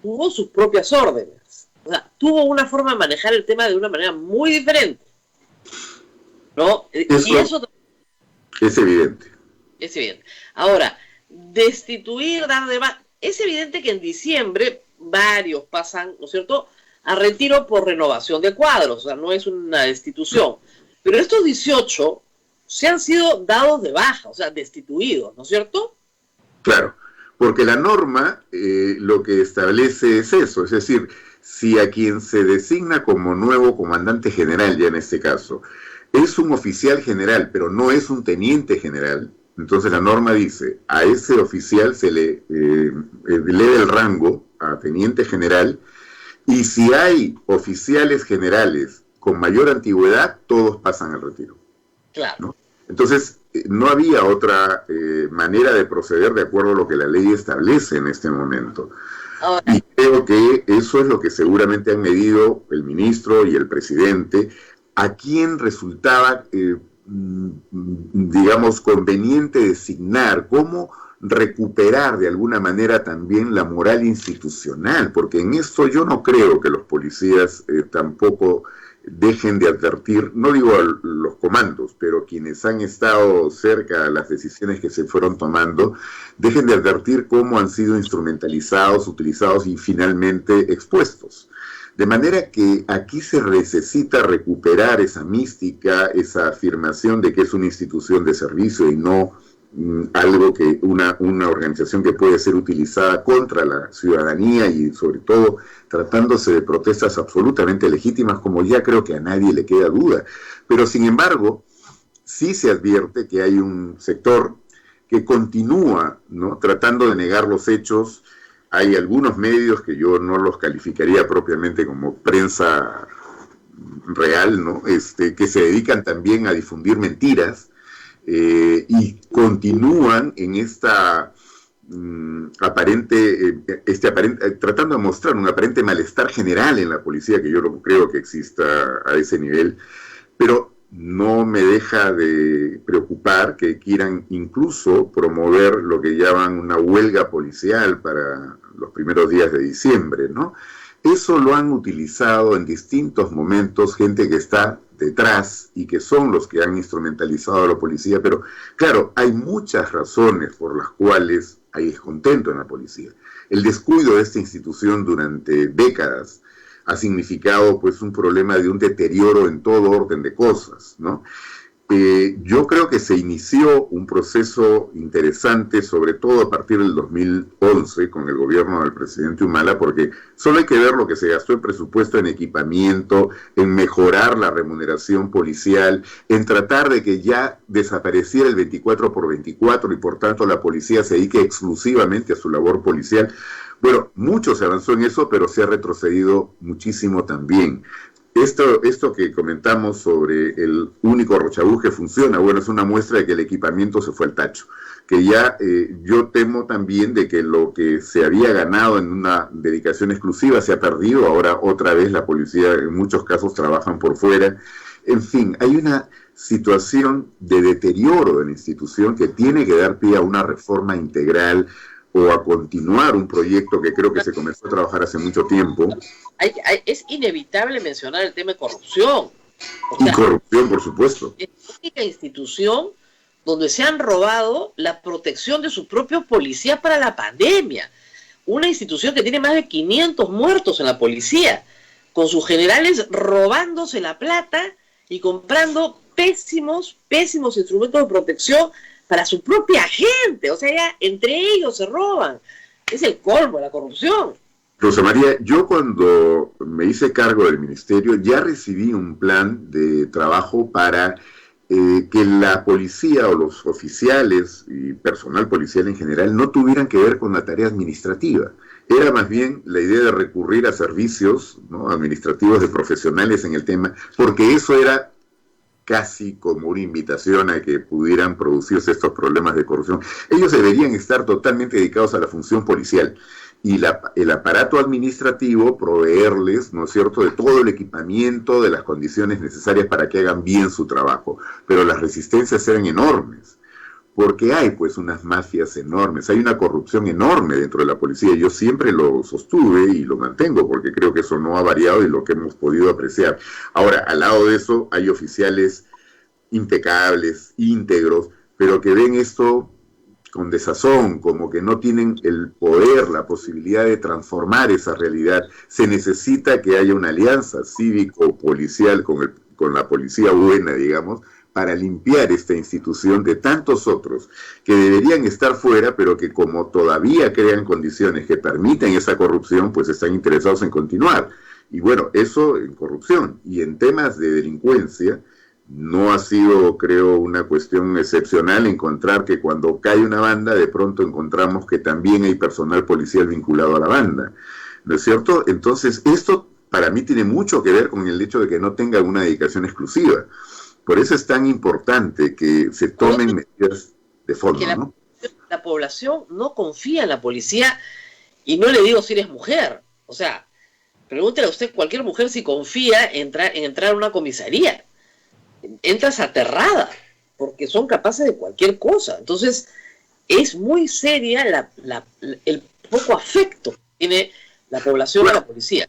tuvo sus propias órdenes, o sea, tuvo una forma de manejar el tema de una manera muy diferente, ¿no? Y eso es evidente. Es evidente. Ahora, destituir, dar de baja, es evidente que en diciembre varios pasan, ¿no es cierto?, a retiro por renovación de cuadros, o sea, no es una destitución. Pero estos 18 se han sido dados de baja, o sea, destituidos, ¿no es cierto? Claro, porque la norma lo que establece es eso, es decir, si a quien se designa como nuevo comandante general, ya en este caso, es un oficial general, pero no es un teniente general, entonces la norma dice, a ese oficial se le eleva el rango a teniente general, y si hay oficiales generales con mayor antigüedad, todos pasan al retiro. Claro. ¿No? Entonces, no había otra manera de proceder de acuerdo a lo que la ley establece en este momento. Ahora, y creo que eso es lo que seguramente han medido el ministro y el presidente, a quien resultaba, digamos, conveniente designar, cómo recuperar de alguna manera también la moral institucional, porque en esto yo no creo que los policías tampoco dejen de advertir, no digo a los comandos, pero quienes han estado cerca de las decisiones que se fueron tomando, dejen de advertir cómo han sido instrumentalizados, utilizados y finalmente expuestos. De manera que aquí se necesita recuperar esa mística, esa afirmación de que es una institución de servicio y no algo que una organización que puede ser utilizada contra la ciudadanía y sobre todo tratándose de protestas absolutamente legítimas, como ya creo que a nadie le queda duda. Pero sin embargo, sí se advierte que hay un sector que continúa, ¿no?, tratando de negar los hechos. Hay algunos medios que yo no los calificaría propiamente como prensa real, ¿no?, que se dedican también a difundir mentiras, y continúan en esta tratando de mostrar un aparente malestar general en la policía, que yo no creo que exista a ese nivel, pero no me deja de preocupar que quieran incluso promover lo que llaman una huelga policial para los primeros días de diciembre, ¿no? Eso lo han utilizado en distintos momentos gente que está detrás y que son los que han instrumentalizado a la policía, pero claro, hay muchas razones por las cuales hay descontento en la policía. El descuido de esta institución durante décadas ha significado pues un problema de un deterioro en todo orden de cosas, ¿no? Yo creo que se inició un proceso interesante, sobre todo a partir del 2011, con el gobierno del presidente Humala, porque solo hay que ver lo que se gastó en presupuesto en equipamiento, en mejorar la remuneración policial, en tratar de que ya desapareciera el 24x24 y por tanto la policía se dedique exclusivamente a su labor policial. Bueno, mucho se avanzó en eso, pero se ha retrocedido muchísimo también. Esto que comentamos sobre el único Rochabús que funciona, bueno, es una muestra de que el equipamiento se fue al tacho. Que ya yo temo también de que lo que se había ganado en una dedicación exclusiva se ha perdido. Ahora otra vez la policía en muchos casos trabajan por fuera. En fin, hay una situación de deterioro de la institución que tiene que dar pie a una reforma integral o a continuar un proyecto que creo que se comenzó a trabajar hace mucho tiempo. Es inevitable mencionar el tema de corrupción. Y corrupción, por supuesto. Es la única institución donde se han robado la protección de su propio policía para la pandemia. Una institución que tiene más de 500 muertos en la policía, con sus generales robándose la plata y comprando pésimos instrumentos de protección para su propia gente. O sea, ya entre ellos se roban. Es el colmo de la corrupción. Rosa María, yo cuando me hice cargo del ministerio ya recibí un plan de trabajo para que la policía o los oficiales y personal policial en general no tuvieran que ver con la tarea administrativa. Era más bien la idea de recurrir a servicios, ¿no?, administrativos de profesionales en el tema, porque eso era casi como una invitación a que pudieran producirse estos problemas de corrupción. Ellos deberían estar totalmente dedicados a la función policial y el aparato administrativo proveerles, ¿no es cierto?, de todo el equipamiento, de las condiciones necesarias para que hagan bien su trabajo. Pero las resistencias eran enormes, porque hay pues unas mafias enormes, hay una corrupción enorme dentro de la policía. Yo siempre lo sostuve y lo mantengo, porque creo que eso no ha variado y lo que hemos podido apreciar. Ahora, al lado de eso, hay oficiales impecables, íntegros, pero que ven esto con desazón, como que no tienen el poder, la posibilidad de transformar esa realidad. Se necesita que haya una alianza cívico-policial con la policía buena, digamos, para limpiar esta institución de tantos otros que deberían estar fuera, pero que como todavía crean condiciones que permiten esa corrupción, pues están interesados en continuar. Y bueno, eso en corrupción. Y en temas de delincuencia, no ha sido, creo, una cuestión excepcional encontrar que cuando cae una banda, de pronto encontramos que también hay personal policial vinculado a la banda, ¿no es cierto? Entonces, esto para mí tiene mucho que ver con el hecho de que no tenga una dedicación exclusiva. Por eso es tan importante que se tomen medidas de fondo, ¿no? La población no confía en la policía, y no le digo si eres mujer. O sea, pregúntele a usted, cualquier mujer, si confía en entrar a una comisaría. Entras aterrada, porque son capaces de cualquier cosa. Entonces, es muy seria el poco afecto que tiene la población a la policía.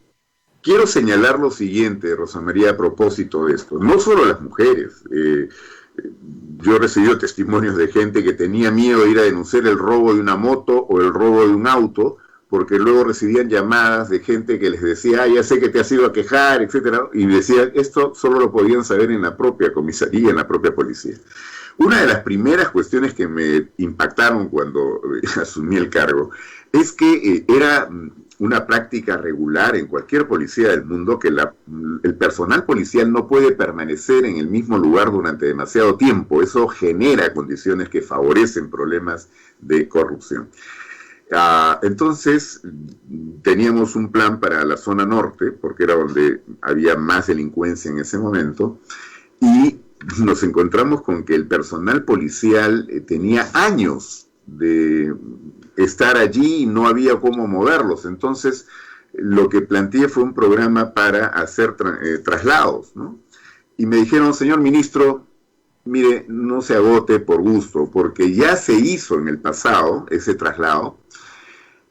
Quiero señalar lo siguiente, Rosa María, a propósito de esto. No solo las mujeres. Yo he recibido testimonios de gente que tenía miedo de ir a denunciar el robo de una moto o el robo de un auto, porque luego recibían llamadas de gente que les decía, ya sé que te has ido a quejar, etcétera, y decían, esto solo lo podían saber en la propia comisaría, en la propia policía. Una de las primeras cuestiones que me impactaron cuando asumí el cargo es que era una práctica regular en cualquier policía del mundo que el personal policial no puede permanecer en el mismo lugar durante demasiado tiempo. Eso genera condiciones que favorecen problemas de corrupción. Entonces teníamos un plan para la zona norte, porque era donde había más delincuencia en ese momento, y nos encontramos con que el personal policial tenía años de estar allí y no había cómo moverlos. Entonces, lo que planteé fue un programa para hacer traslados, ¿no? Y me dijeron, señor ministro, mire, no se agote por gusto, porque ya se hizo en el pasado ese traslado,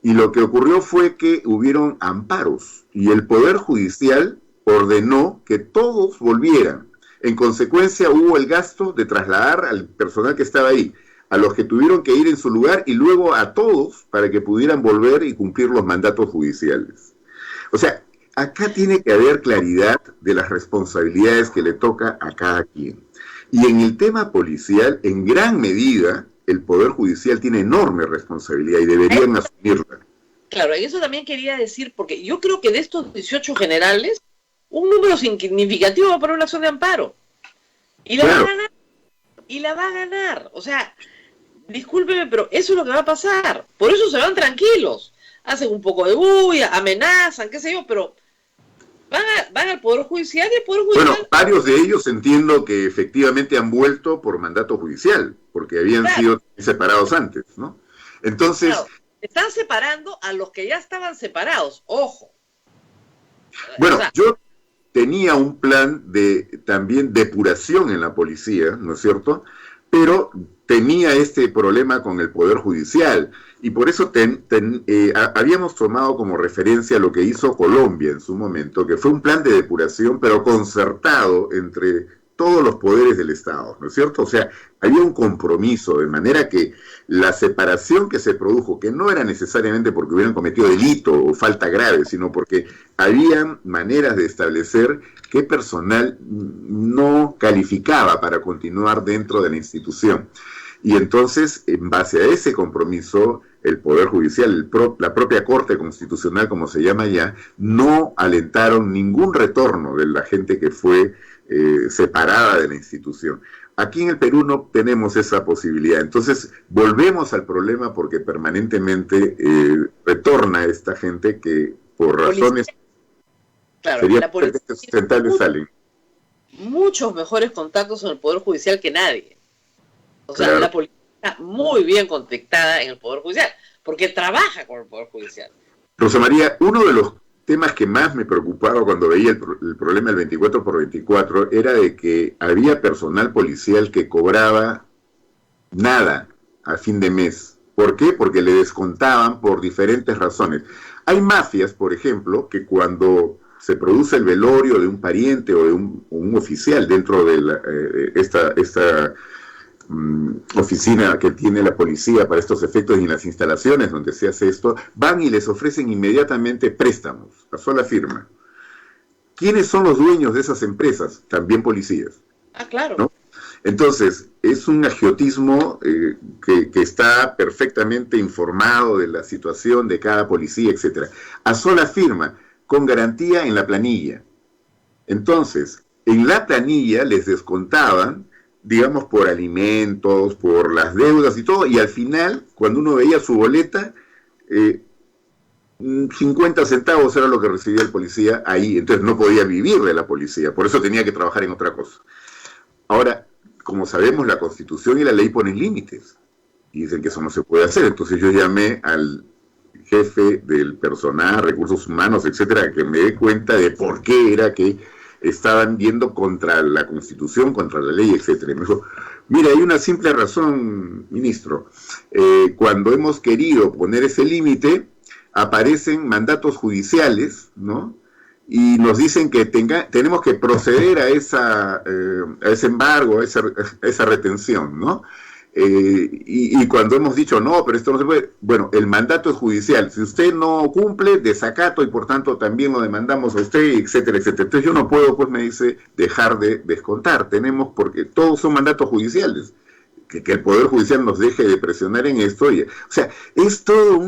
y lo que ocurrió fue que hubieron amparos, y el Poder Judicial ordenó que todos volvieran. En consecuencia, hubo el gasto de trasladar al personal que estaba ahí, a los que tuvieron que ir en su lugar, y luego a todos para que pudieran volver y cumplir los mandatos judiciales. O sea, acá tiene que haber claridad de las responsabilidades que le toca a cada quien. Y en el tema policial, en gran medida, el Poder Judicial tiene enorme responsabilidad y deberían asumirla. Claro, y eso también quería decir, porque yo creo que de estos 18 generales, un número significativo va a poner una acción de amparo. Y la va a ganar. Y la va a ganar. O sea, discúlpeme, pero eso es lo que va a pasar. Por eso se van tranquilos. Hacen un poco de bulla, amenazan, qué sé yo, pero van al Poder Judicial y el Poder Judicial... Bueno, varios de ellos entiendo que efectivamente han vuelto por mandato judicial, porque habían sido separados antes, ¿no? Entonces... Claro, están separando a los que ya estaban separados, ojo. Bueno, yo tenía un plan de también depuración en la policía, ¿no es cierto? Pero tenía este problema con el Poder Judicial, y por eso habíamos tomado como referencia lo que hizo Colombia en su momento, que fue un plan de depuración, pero concertado entre todos los poderes del Estado, ¿no es cierto? O sea, había un compromiso, de manera que la separación que se produjo, que no era necesariamente porque hubieran cometido delito o falta grave, sino porque había maneras de establecer qué personal no calificaba para continuar dentro de la institución. Y entonces, en base a ese compromiso, el Poder Judicial, la propia Corte Constitucional, como se llama ya, no alentaron ningún retorno de la gente que fue separada de la institución. Aquí en el Perú no tenemos esa posibilidad. Entonces, volvemos al problema porque permanentemente retorna esta gente que, por razones serían sustentables, salen. Muchos mejores contactos en el Poder Judicial que nadie. O sea, la policía está muy bien contactada en el Poder Judicial, porque trabaja con el Poder Judicial. Rosa María, uno de los temas que más me preocupaba cuando veía el problema del 24x24 era de que había personal policial que cobraba nada a fin de mes. ¿Por qué? Porque le descontaban por diferentes razones. Hay mafias, por ejemplo, que cuando se produce el velorio de un pariente o de un oficial dentro de esta oficina que tiene la policía para estos efectos y en las instalaciones donde se hace esto, van y les ofrecen inmediatamente préstamos a sola firma. ¿Quiénes son los dueños de esas empresas? También policías. Ah, claro. ¿No? Entonces, es un agiotismo que está perfectamente informado de la situación de cada policía, etcétera. A sola firma, con garantía en la planilla. Entonces, en la planilla les descontaban, digamos, por alimentos, por las deudas y todo, y al final, cuando uno veía su boleta, 50 centavos era lo que recibía el policía ahí, entonces no podía vivir de la policía, por eso tenía que trabajar en otra cosa. Ahora, como sabemos, la Constitución y la ley ponen límites, y dicen que eso no se puede hacer, entonces yo llamé al jefe del personal, recursos humanos, etcétera, que me dé cuenta de por qué era que estaban yendo contra la Constitución, contra la ley, etcétera. Y me dijo, mira, hay una simple razón, ministro. Cuando hemos querido poner ese límite, aparecen mandatos judiciales, ¿no? Y nos dicen que tenemos que proceder a ese embargo, a esa retención, ¿no? Y cuando hemos dicho, no, pero esto no se puede, bueno, el mandato es judicial, si usted no cumple, desacato, y por tanto también lo demandamos a usted, etcétera, etcétera. Entonces yo no puedo, pues me dice, dejar de descontar, tenemos, porque todos son mandatos judiciales, que el Poder Judicial nos deje de presionar en esto, o sea, es todo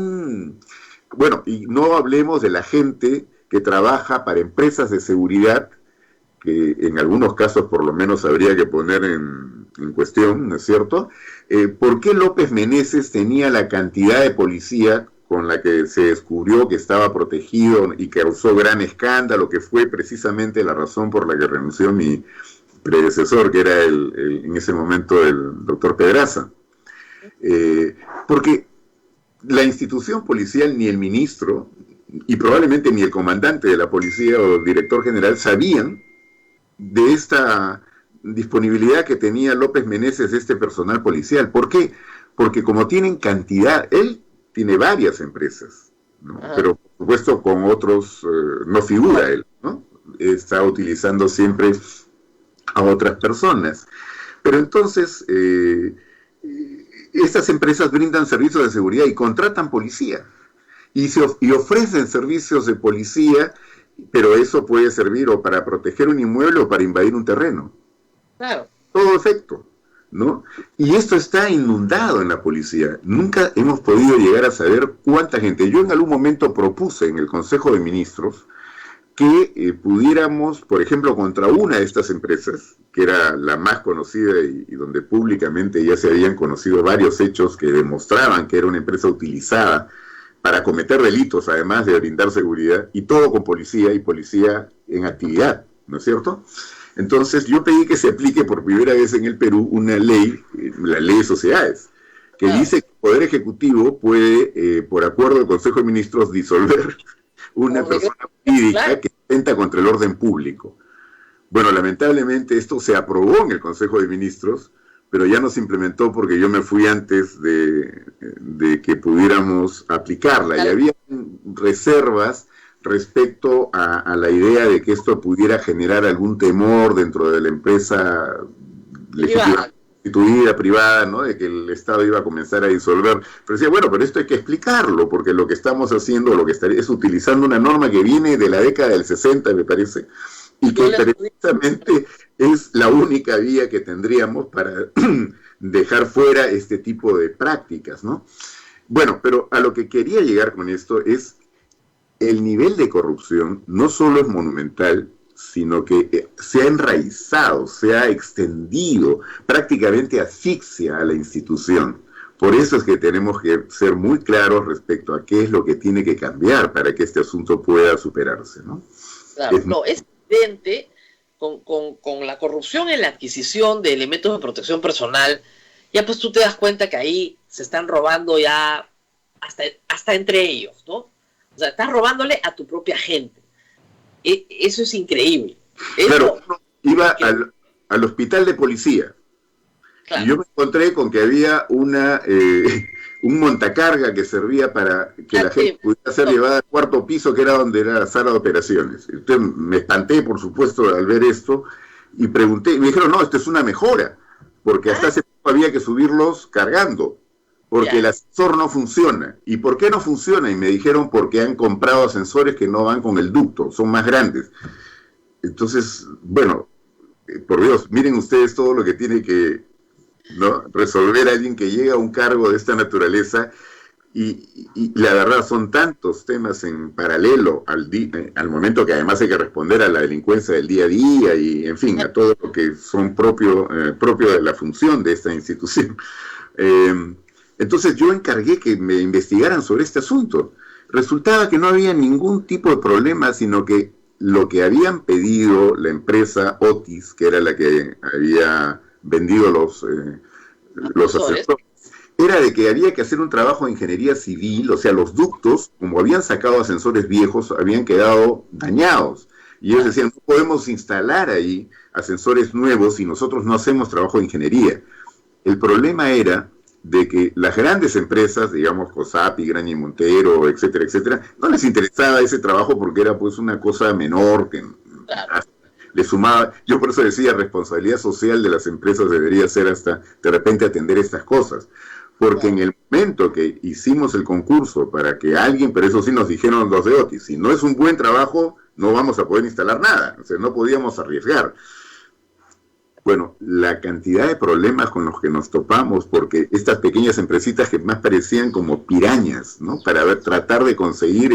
bueno, y no hablemos de la gente que trabaja para empresas de seguridad, que en algunos casos por lo menos habría que poner en cuestión, ¿no es cierto? ¿Por qué López Meneses tenía la cantidad de policía con la que se descubrió que estaba protegido y que causó gran escándalo, que fue precisamente la razón por la que renunció mi predecesor, que era en ese momento el doctor Pedraza? Porque la institución policial, ni el ministro, y probablemente ni el comandante de la policía o director general sabían de esta disponibilidad que tenía López Meneses de este personal policial. ¿Por qué? Porque como tienen cantidad, él tiene varias empresas, ¿no? Pero por supuesto con otros no figura él, ¿no? Está utilizando siempre a otras personas. Pero entonces, estas empresas brindan servicios de seguridad y contratan policía. Y ofrecen servicios de policía, pero eso puede servir o para proteger un inmueble o para invadir un terreno. Claro. Todo efecto, ¿no? Y esto está inundado en la policía. Nunca hemos podido llegar a saber cuánta gente. Yo en algún momento propuse en el Consejo de Ministros que pudiéramos, por ejemplo, contra una de estas empresas, que era la más conocida y donde públicamente ya se habían conocido varios hechos que demostraban que era una empresa utilizada para cometer delitos, además de brindar seguridad, y todo con policía y policía en actividad, ¿no es cierto? Entonces yo pedí que se aplique por primera vez en el Perú una ley, la ley de sociedades, que dice que el Poder Ejecutivo puede, por acuerdo del Consejo de Ministros, disolver una persona jurídica que atenta contra el orden público. Bueno, lamentablemente esto se aprobó en el Consejo de Ministros, pero ya no se implementó porque yo me fui antes de que pudiéramos aplicarla. Y había reservas respecto a la idea de que esto pudiera generar algún temor dentro de la empresa constituida, privada, ¿no? De que el Estado iba a comenzar a disolver. Pero decía, bueno, pero esto hay que explicarlo, porque lo que estamos haciendo, lo que estaría es utilizando una norma que viene de la década del 60, me parece, y que precisamente es la única vía que tendríamos para dejar fuera este tipo de prácticas, ¿no? Bueno, pero a lo que quería llegar con esto es el nivel de corrupción no solo es monumental, sino que se ha enraizado, se ha extendido, prácticamente asfixia a la institución. Por eso es que tenemos que ser muy claros respecto a qué es lo que tiene que cambiar para que este asunto pueda superarse, ¿no? Claro, es evidente con la corrupción en la adquisición de elementos de protección personal, ya pues tú te das cuenta que ahí se están robando ya hasta entre ellos, ¿no? O sea, estás robándole a tu propia gente. Eso es increíble. Claro, iba al hospital de policía. Claro. Y yo me encontré con que había un montacarga que servía para que la gente pudiera ser llevada al cuarto piso, que era donde era la sala de operaciones. Entonces me espanté, por supuesto, al ver esto, y pregunté, y me dijeron, no, esto es una mejora, porque hasta hace poco había que subirlos cargando, porque el ascensor no funciona. ¿Y por qué no funciona? Y me dijeron, porque han comprado ascensores que no van con el ducto, son más grandes. Entonces, bueno, por Dios, miren ustedes todo lo que tiene que, ¿no?, resolver alguien que llega a un cargo de esta naturaleza, y la verdad son tantos temas en paralelo al momento que además hay que responder a la delincuencia del día a día y, en fin, a todo lo que son propio de la función de esta institución. Entonces yo encargué que me investigaran sobre este asunto. Resultaba que no había ningún tipo de problema, sino que lo que habían pedido la empresa Otis, que era la que había vendido los ascensores, era de que había que hacer un trabajo de ingeniería civil, o sea, los ductos, como habían sacado ascensores viejos, habían quedado dañados. Y ellos decían, no podemos instalar ahí ascensores nuevos si nosotros no hacemos trabajo de ingeniería. El problema era de que las grandes empresas, digamos, COSAPI, Graña y Montero, etcétera, etcétera, no les interesaba ese trabajo porque era pues una cosa menor que le sumaba. Yo por eso decía, responsabilidad social de las empresas debería ser hasta de repente atender estas cosas, porque en el momento que hicimos el concurso para que alguien, pero eso sí nos dijeron los de Otis, si no es un buen trabajo no vamos a poder instalar nada, o sea, no podíamos arriesgar. Bueno, la cantidad de problemas con los que nos topamos, porque estas pequeñas empresitas que más parecían como pirañas, ¿no?, para tratar de conseguir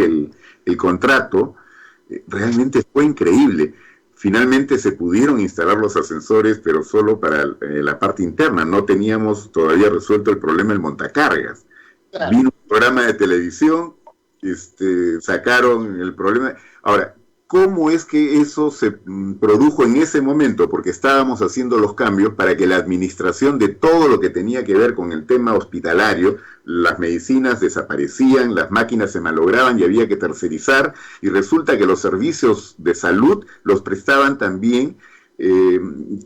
el contrato, realmente fue increíble. Finalmente se pudieron instalar los ascensores, pero solo para la parte interna. No teníamos todavía resuelto el problema del montacargas. Claro. Vino un programa de televisión, sacaron el problema. Ahora, cómo es que eso se produjo en ese momento, porque estábamos haciendo los cambios para que la administración de todo lo que tenía que ver con el tema hospitalario, las medicinas desaparecían, las máquinas se malograban y había que tercerizar, y resulta que los servicios de salud los prestaban también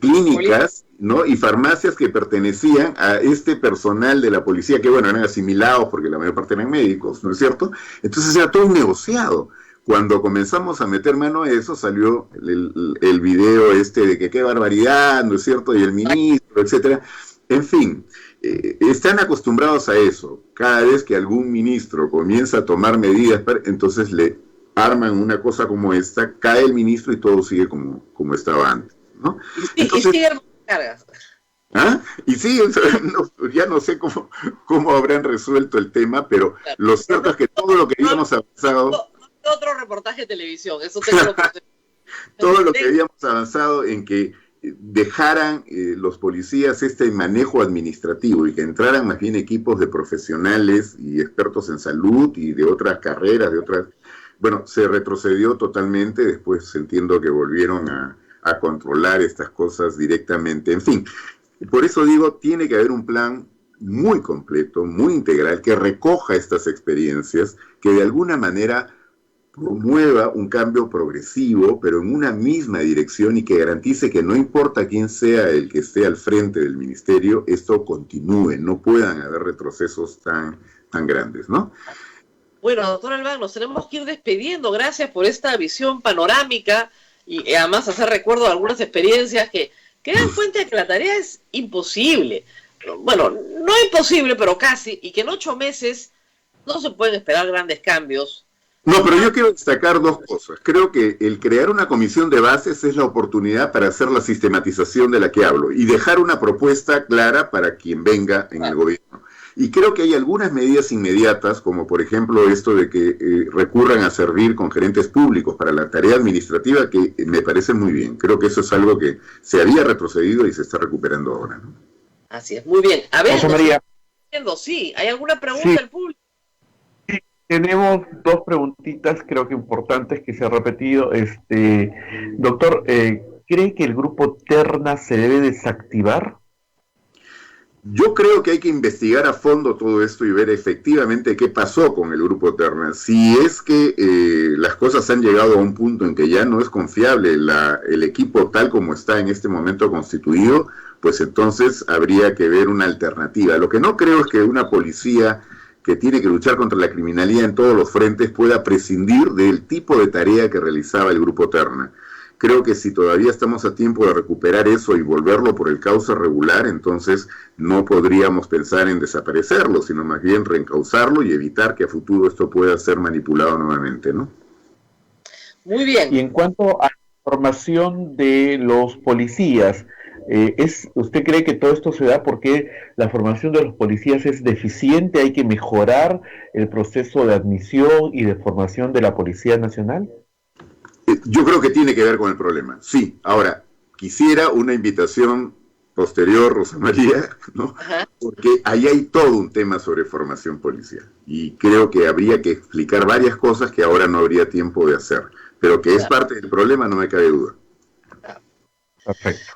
clínicas, ¿no? Y farmacias que pertenecían a este personal de la policía, que bueno, eran asimilados porque la mayor parte eran médicos, ¿no es cierto? Entonces era todo un negociado. Cuando comenzamos a meter mano a eso, salió el video de que qué barbaridad, ¿no es cierto? Y el ministro, etcétera. En fin, están acostumbrados a eso. Cada vez que algún ministro comienza a tomar medidas, entonces le arman una cosa como esta, cae el ministro y todo sigue como estaba antes, ¿no? Entonces, ¿ah? Y sí, ya no sé cómo habrán resuelto el tema, pero lo cierto es que todo lo que habíamos avanzado... Otro reportaje de televisión, eso tengo lo que hacer. Todo lo que habíamos avanzado en que dejaran los policías este manejo administrativo y que entraran más bien equipos de profesionales y expertos en salud y de otras carreras, bueno, se retrocedió totalmente, después entiendo que volvieron a controlar estas cosas directamente. En fin, por eso digo, tiene que haber un plan muy completo, muy integral, que recoja estas experiencias, que de alguna manera promueva un cambio progresivo, pero en una misma dirección, y que garantice que no importa quién sea el que esté al frente del ministerio, esto continúe, no puedan haber retrocesos tan grandes, ¿no? Bueno, doctor Albán, nos tenemos que ir despidiendo. Gracias por esta visión panorámica y además hacer recuerdo de algunas experiencias que dan cuenta de que la tarea es imposible. Bueno, no imposible, pero casi, y que en 8 meses no se pueden esperar grandes cambios. No, pero yo quiero destacar 2 cosas. Creo que el crear una comisión de bases es la oportunidad para hacer la sistematización de la que hablo y dejar una propuesta clara para quien venga en el gobierno. Y creo que hay algunas medidas inmediatas, como por ejemplo esto de que recurran a servir con gerentes públicos para la tarea administrativa, que me parece muy bien. Creo que eso es algo que se había retrocedido y se está recuperando ahora, ¿no? Así es, muy bien. A ver, José María. Sí, ¿hay alguna pregunta del público? Tenemos 2 preguntitas, creo que importantes, que se ha repetido. Doctor, ¿cree que el grupo Terna se debe desactivar? Yo creo que hay que investigar a fondo todo esto y ver efectivamente qué pasó con el grupo Terna. Si es que las cosas han llegado a un punto en que ya no es confiable el equipo tal como está en este momento constituido, pues entonces habría que ver una alternativa. Lo que no creo es que una policía que tiene que luchar contra la criminalidad en todos los frentes pueda prescindir del tipo de tarea que realizaba el grupo Terna. Creo que si todavía estamos a tiempo de recuperar eso y volverlo por el cauce regular, entonces no podríamos pensar en desaparecerlo, sino más bien reencauzarlo y evitar que a futuro esto pueda ser manipulado nuevamente, ¿no? Muy bien. Y en cuanto a la formación de los policías, ¿usted cree que todo esto se da porque la formación de los policías es deficiente? ¿Hay que mejorar el proceso de admisión y de formación de la Policía Nacional? Yo creo que tiene que ver con el problema, sí. Ahora, quisiera una invitación posterior, Rosa María, ¿no? Porque ahí hay todo un tema sobre formación policial. Y creo que habría que explicar varias cosas que ahora no habría tiempo de hacer. Pero que es parte del problema, no me cabe duda. Perfecto.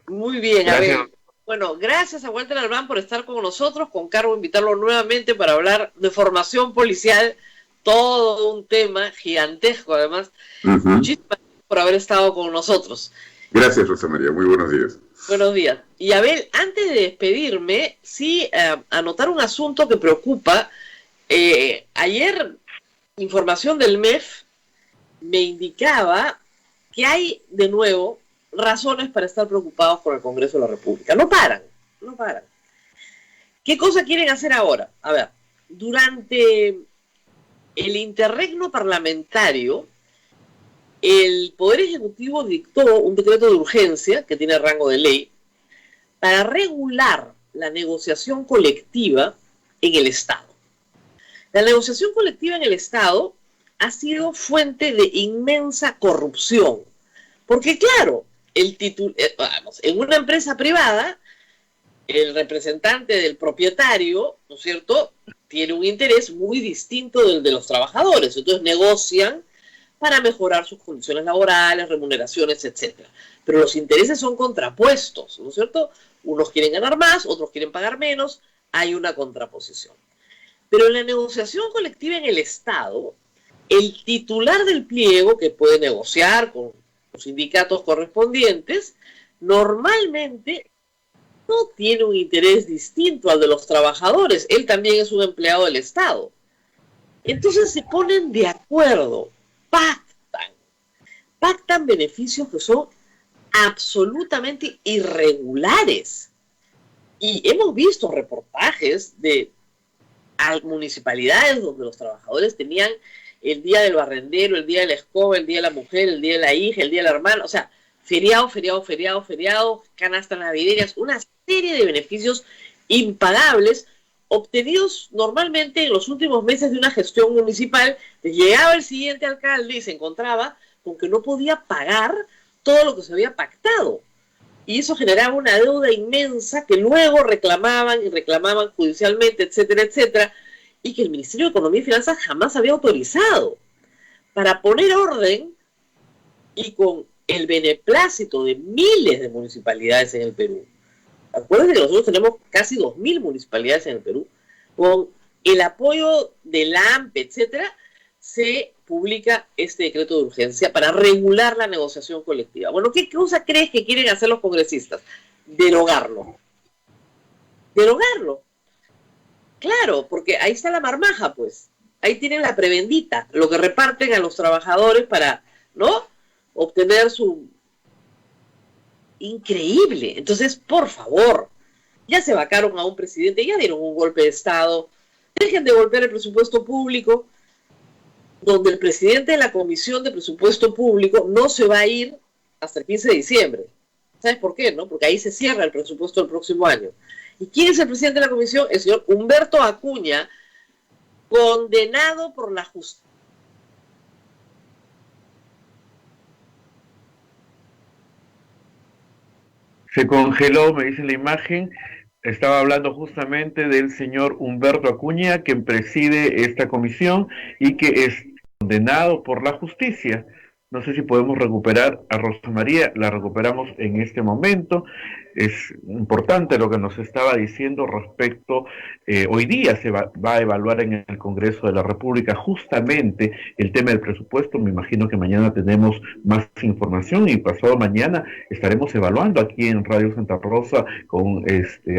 Muy bien, Gracias. a ver. Bueno, gracias a Walter Albán por estar con nosotros. Con cargo invitarlo nuevamente para hablar de formación policial. Todo un tema gigantesco, además. Muchísimas gracias por haber estado con nosotros. Gracias, Rosa María. Muy buenos días. Buenos días. Y Abel, antes de despedirme, sí, anotar un asunto que preocupa. Ayer, información del MEF me indicaba que hay, de nuevo, razones para estar preocupados por el Congreso de la República. No paran. ¿Qué cosa quieren hacer ahora? A ver, durante el interregno parlamentario, el Poder Ejecutivo dictó un decreto de urgencia, que tiene rango de ley, para regular la negociación colectiva en el Estado. La negociación colectiva en el Estado ha sido fuente de inmensa corrupción. Porque claro, en una empresa privada, el representante del propietario, ¿no es cierto?, tiene un interés muy distinto del de los trabajadores. Entonces negocian para mejorar sus condiciones laborales, remuneraciones, etc. Pero los intereses son contrapuestos, ¿no es cierto? Unos quieren ganar más, otros quieren pagar menos, hay una contraposición. Pero en la negociación colectiva en el Estado, el titular del pliego, que puede negociar con los sindicatos correspondientes, normalmente no tiene un interés distinto al de los trabajadores. Él también es un empleado del Estado. Entonces se ponen de acuerdo, pactan beneficios que son absolutamente irregulares. Y hemos visto reportajes de municipalidades donde los trabajadores tenían el día del barrendero, el día de la escoba, el día de la mujer, el día de la hija, el día de la hermana, o sea, feriado, canastas navideñas, una serie de beneficios impagables obtenidos normalmente en los últimos meses de una gestión municipal. Llegaba el siguiente alcalde y se encontraba con que no podía pagar todo lo que se había pactado. Y eso generaba una deuda inmensa que luego reclamaban judicialmente, etcétera, etcétera, y que el Ministerio de Economía y Finanzas jamás había autorizado. Para poner orden, y con el beneplácito de miles de municipalidades en el Perú. Acuérdense que nosotros tenemos casi 2.000 municipalidades en el Perú. Con el apoyo del AMPE, etcétera, se publica este decreto de urgencia para regular la negociación colectiva. Bueno, ¿qué cosa crees que quieren hacer los congresistas? Derogarlo. Derogarlo. Claro, porque ahí está la marmaja, pues. Ahí tienen la prebendita, lo que reparten a los trabajadores para, ¿no?, obtener su... Increíble. Entonces, por favor, ya se vacaron a un presidente, ya dieron un golpe de Estado, dejen de golpear el presupuesto público, donde el presidente de la Comisión de Presupuesto Público no se va a ir hasta el 15 de diciembre. ¿Sabes por qué, no? Porque ahí se cierra el presupuesto del próximo año. ¿Y quién es el presidente de la Comisión? El señor Humberto Acuña, condenado por la justicia. Se congeló, me dice la imagen. Estaba hablando justamente del señor Humberto Acuña, quien preside esta comisión y que es condenado por la justicia. No sé si podemos recuperar a Rosa María, la recuperamos en este momento. Es importante lo que nos estaba diciendo respecto, hoy día se va a evaluar en el Congreso de la República justamente el tema del presupuesto. Me imagino que mañana tenemos más información y pasado mañana estaremos evaluando aquí en Radio Santa Rosa con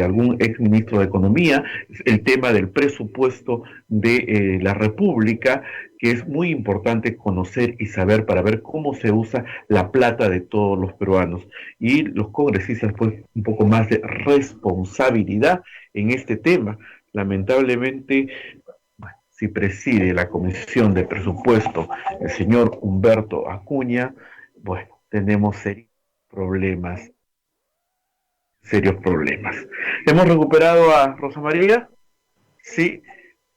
algún ex ministro de Economía el tema del presupuesto de la República, que es muy importante conocer y saber para ver cómo se usa la plata de todos los peruanos. Y los congresistas, pues, un poco más de responsabilidad en este tema. Lamentablemente, bueno, si preside la Comisión de Presupuesto el señor Humberto Acuña, bueno, tenemos serios problemas. ¿Hemos recuperado a Rosa María? Sí.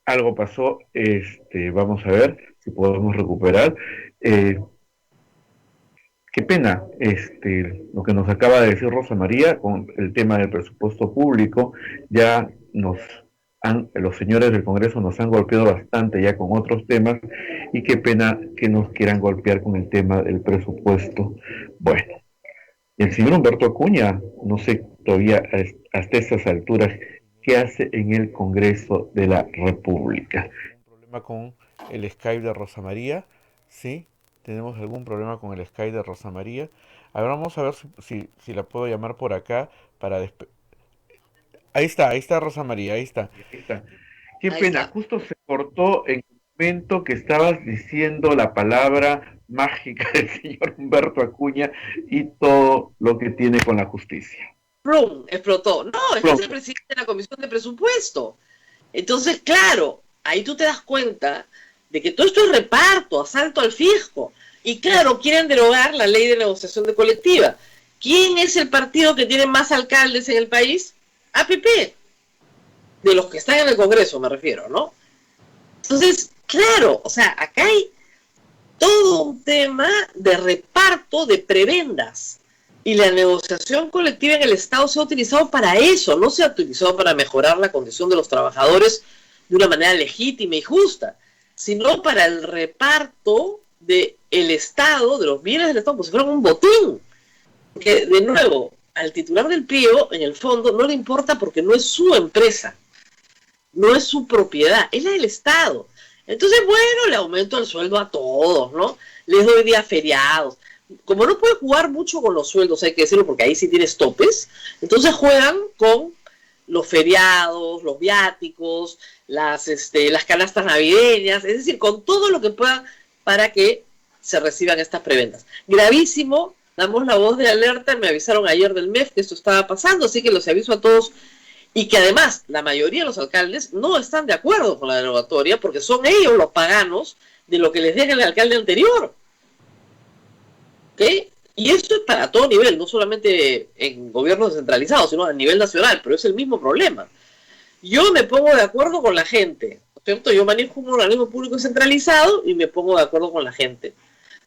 Algo pasó, vamos a ver si podemos recuperar. Qué pena lo que nos acaba de decir Rosa María con el tema del presupuesto público. Ya los señores del Congreso nos han golpeado bastante ya con otros temas, y qué pena que nos quieran golpear con el tema del presupuesto. Bueno, el señor Humberto Acuña, no sé todavía hasta estas alturas ¿qué hace en el Congreso de la República? ¿Un problema con el Skype de Rosa María? Sí, tenemos algún problema con el Skype de Rosa María. A ver, vamos a ver si la puedo llamar por acá para Ahí está Rosa María, ahí está. Qué pena, justo se cortó en el momento que estabas diciendo la palabra mágica del señor Humberto Acuña y todo lo que tiene con la justicia. ¡Plum! Explotó. No, es el presidente de la Comisión de Presupuesto. Entonces, claro, ahí tú te das cuenta de que todo esto es reparto, asalto al fisco. Y claro, quieren derogar la ley de negociación de colectiva. ¿Quién es el partido que tiene más alcaldes en el país? APP. De los que están en el Congreso, me refiero, ¿no? Entonces, claro, o sea, acá hay todo un tema de reparto de prebendas. Y la negociación colectiva en el Estado se ha utilizado para eso, no se ha utilizado para mejorar la condición de los trabajadores de una manera legítima y justa, sino para el reparto del Estado, de los bienes del Estado, como si fueran un botín. Que, de nuevo, al titular del PRIO, en el fondo, no le importa porque no es su empresa, no es su propiedad, es la del Estado. Entonces, bueno, le aumento el sueldo a todos, ¿no? Les doy días feriados. Como no puede jugar mucho con los sueldos, hay que decirlo, porque ahí sí tienes topes, entonces juegan con los feriados, los viáticos, las canastas navideñas, es decir, con todo lo que puedan para que se reciban estas prebendas. Gravísimo, damos la voz de alerta, me avisaron ayer del MEF que esto estaba pasando, así que los aviso a todos, y que además la mayoría de los alcaldes no están de acuerdo con la derogatoria, porque son ellos los paganos de lo que les deja el alcalde anterior. ¿Ok? Y esto es para todo nivel, no solamente en gobiernos descentralizados, sino a nivel nacional, pero es el mismo problema. Yo me pongo de acuerdo con la gente, ¿no es cierto? Yo manejo un organismo público centralizado y me pongo de acuerdo con la gente.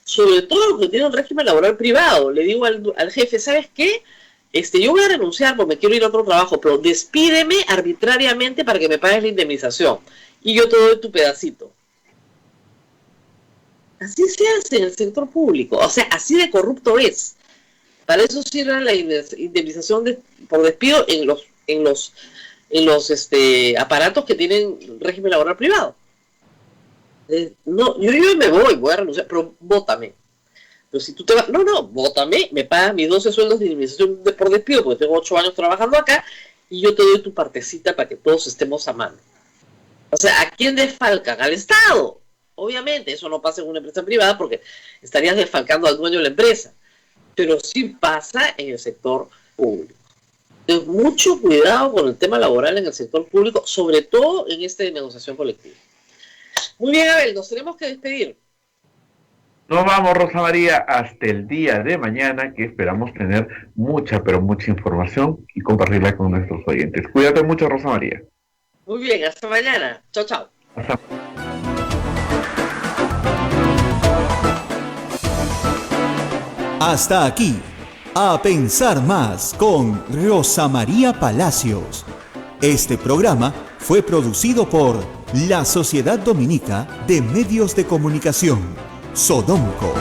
Sobre todo lo que tiene un régimen laboral privado. Le digo al jefe, ¿sabes qué? Yo voy a renunciar porque me quiero ir a otro trabajo, pero despídeme arbitrariamente para que me pagues la indemnización. Y yo te doy tu pedacito. Así se hace en el sector público, o sea, así de corrupto es. Para eso sirve la indemnización por despido en los aparatos que tienen régimen laboral privado. No, yo me voy a renunciar, pero vótame. Pero si tú te vas, no, vótame, me pagas mis 12 sueldos de indemnización por despido, porque tengo 8 años trabajando acá, y yo te doy tu partecita para que todos estemos a mano. O sea, ¿a quién desfalcan? Al Estado. Obviamente, eso no pasa en una empresa privada porque estarías desfalcando al dueño de la empresa, pero sí pasa en el sector público. Entonces, mucho cuidado con el tema laboral en el sector público, sobre todo en de negociación colectiva. Muy bien, Abel, nos tenemos que despedir. Nos vamos, Rosa María, hasta el día de mañana, que esperamos tener mucha, pero mucha información y compartirla con nuestros oyentes. Cuídate mucho, Rosa María. Muy bien, hasta mañana. Chao, chao. Hasta aquí, A Pensar Más con Rosa María Palacios. Este programa fue producido por la Sociedad Dominica de Medios de Comunicación, Sodomco.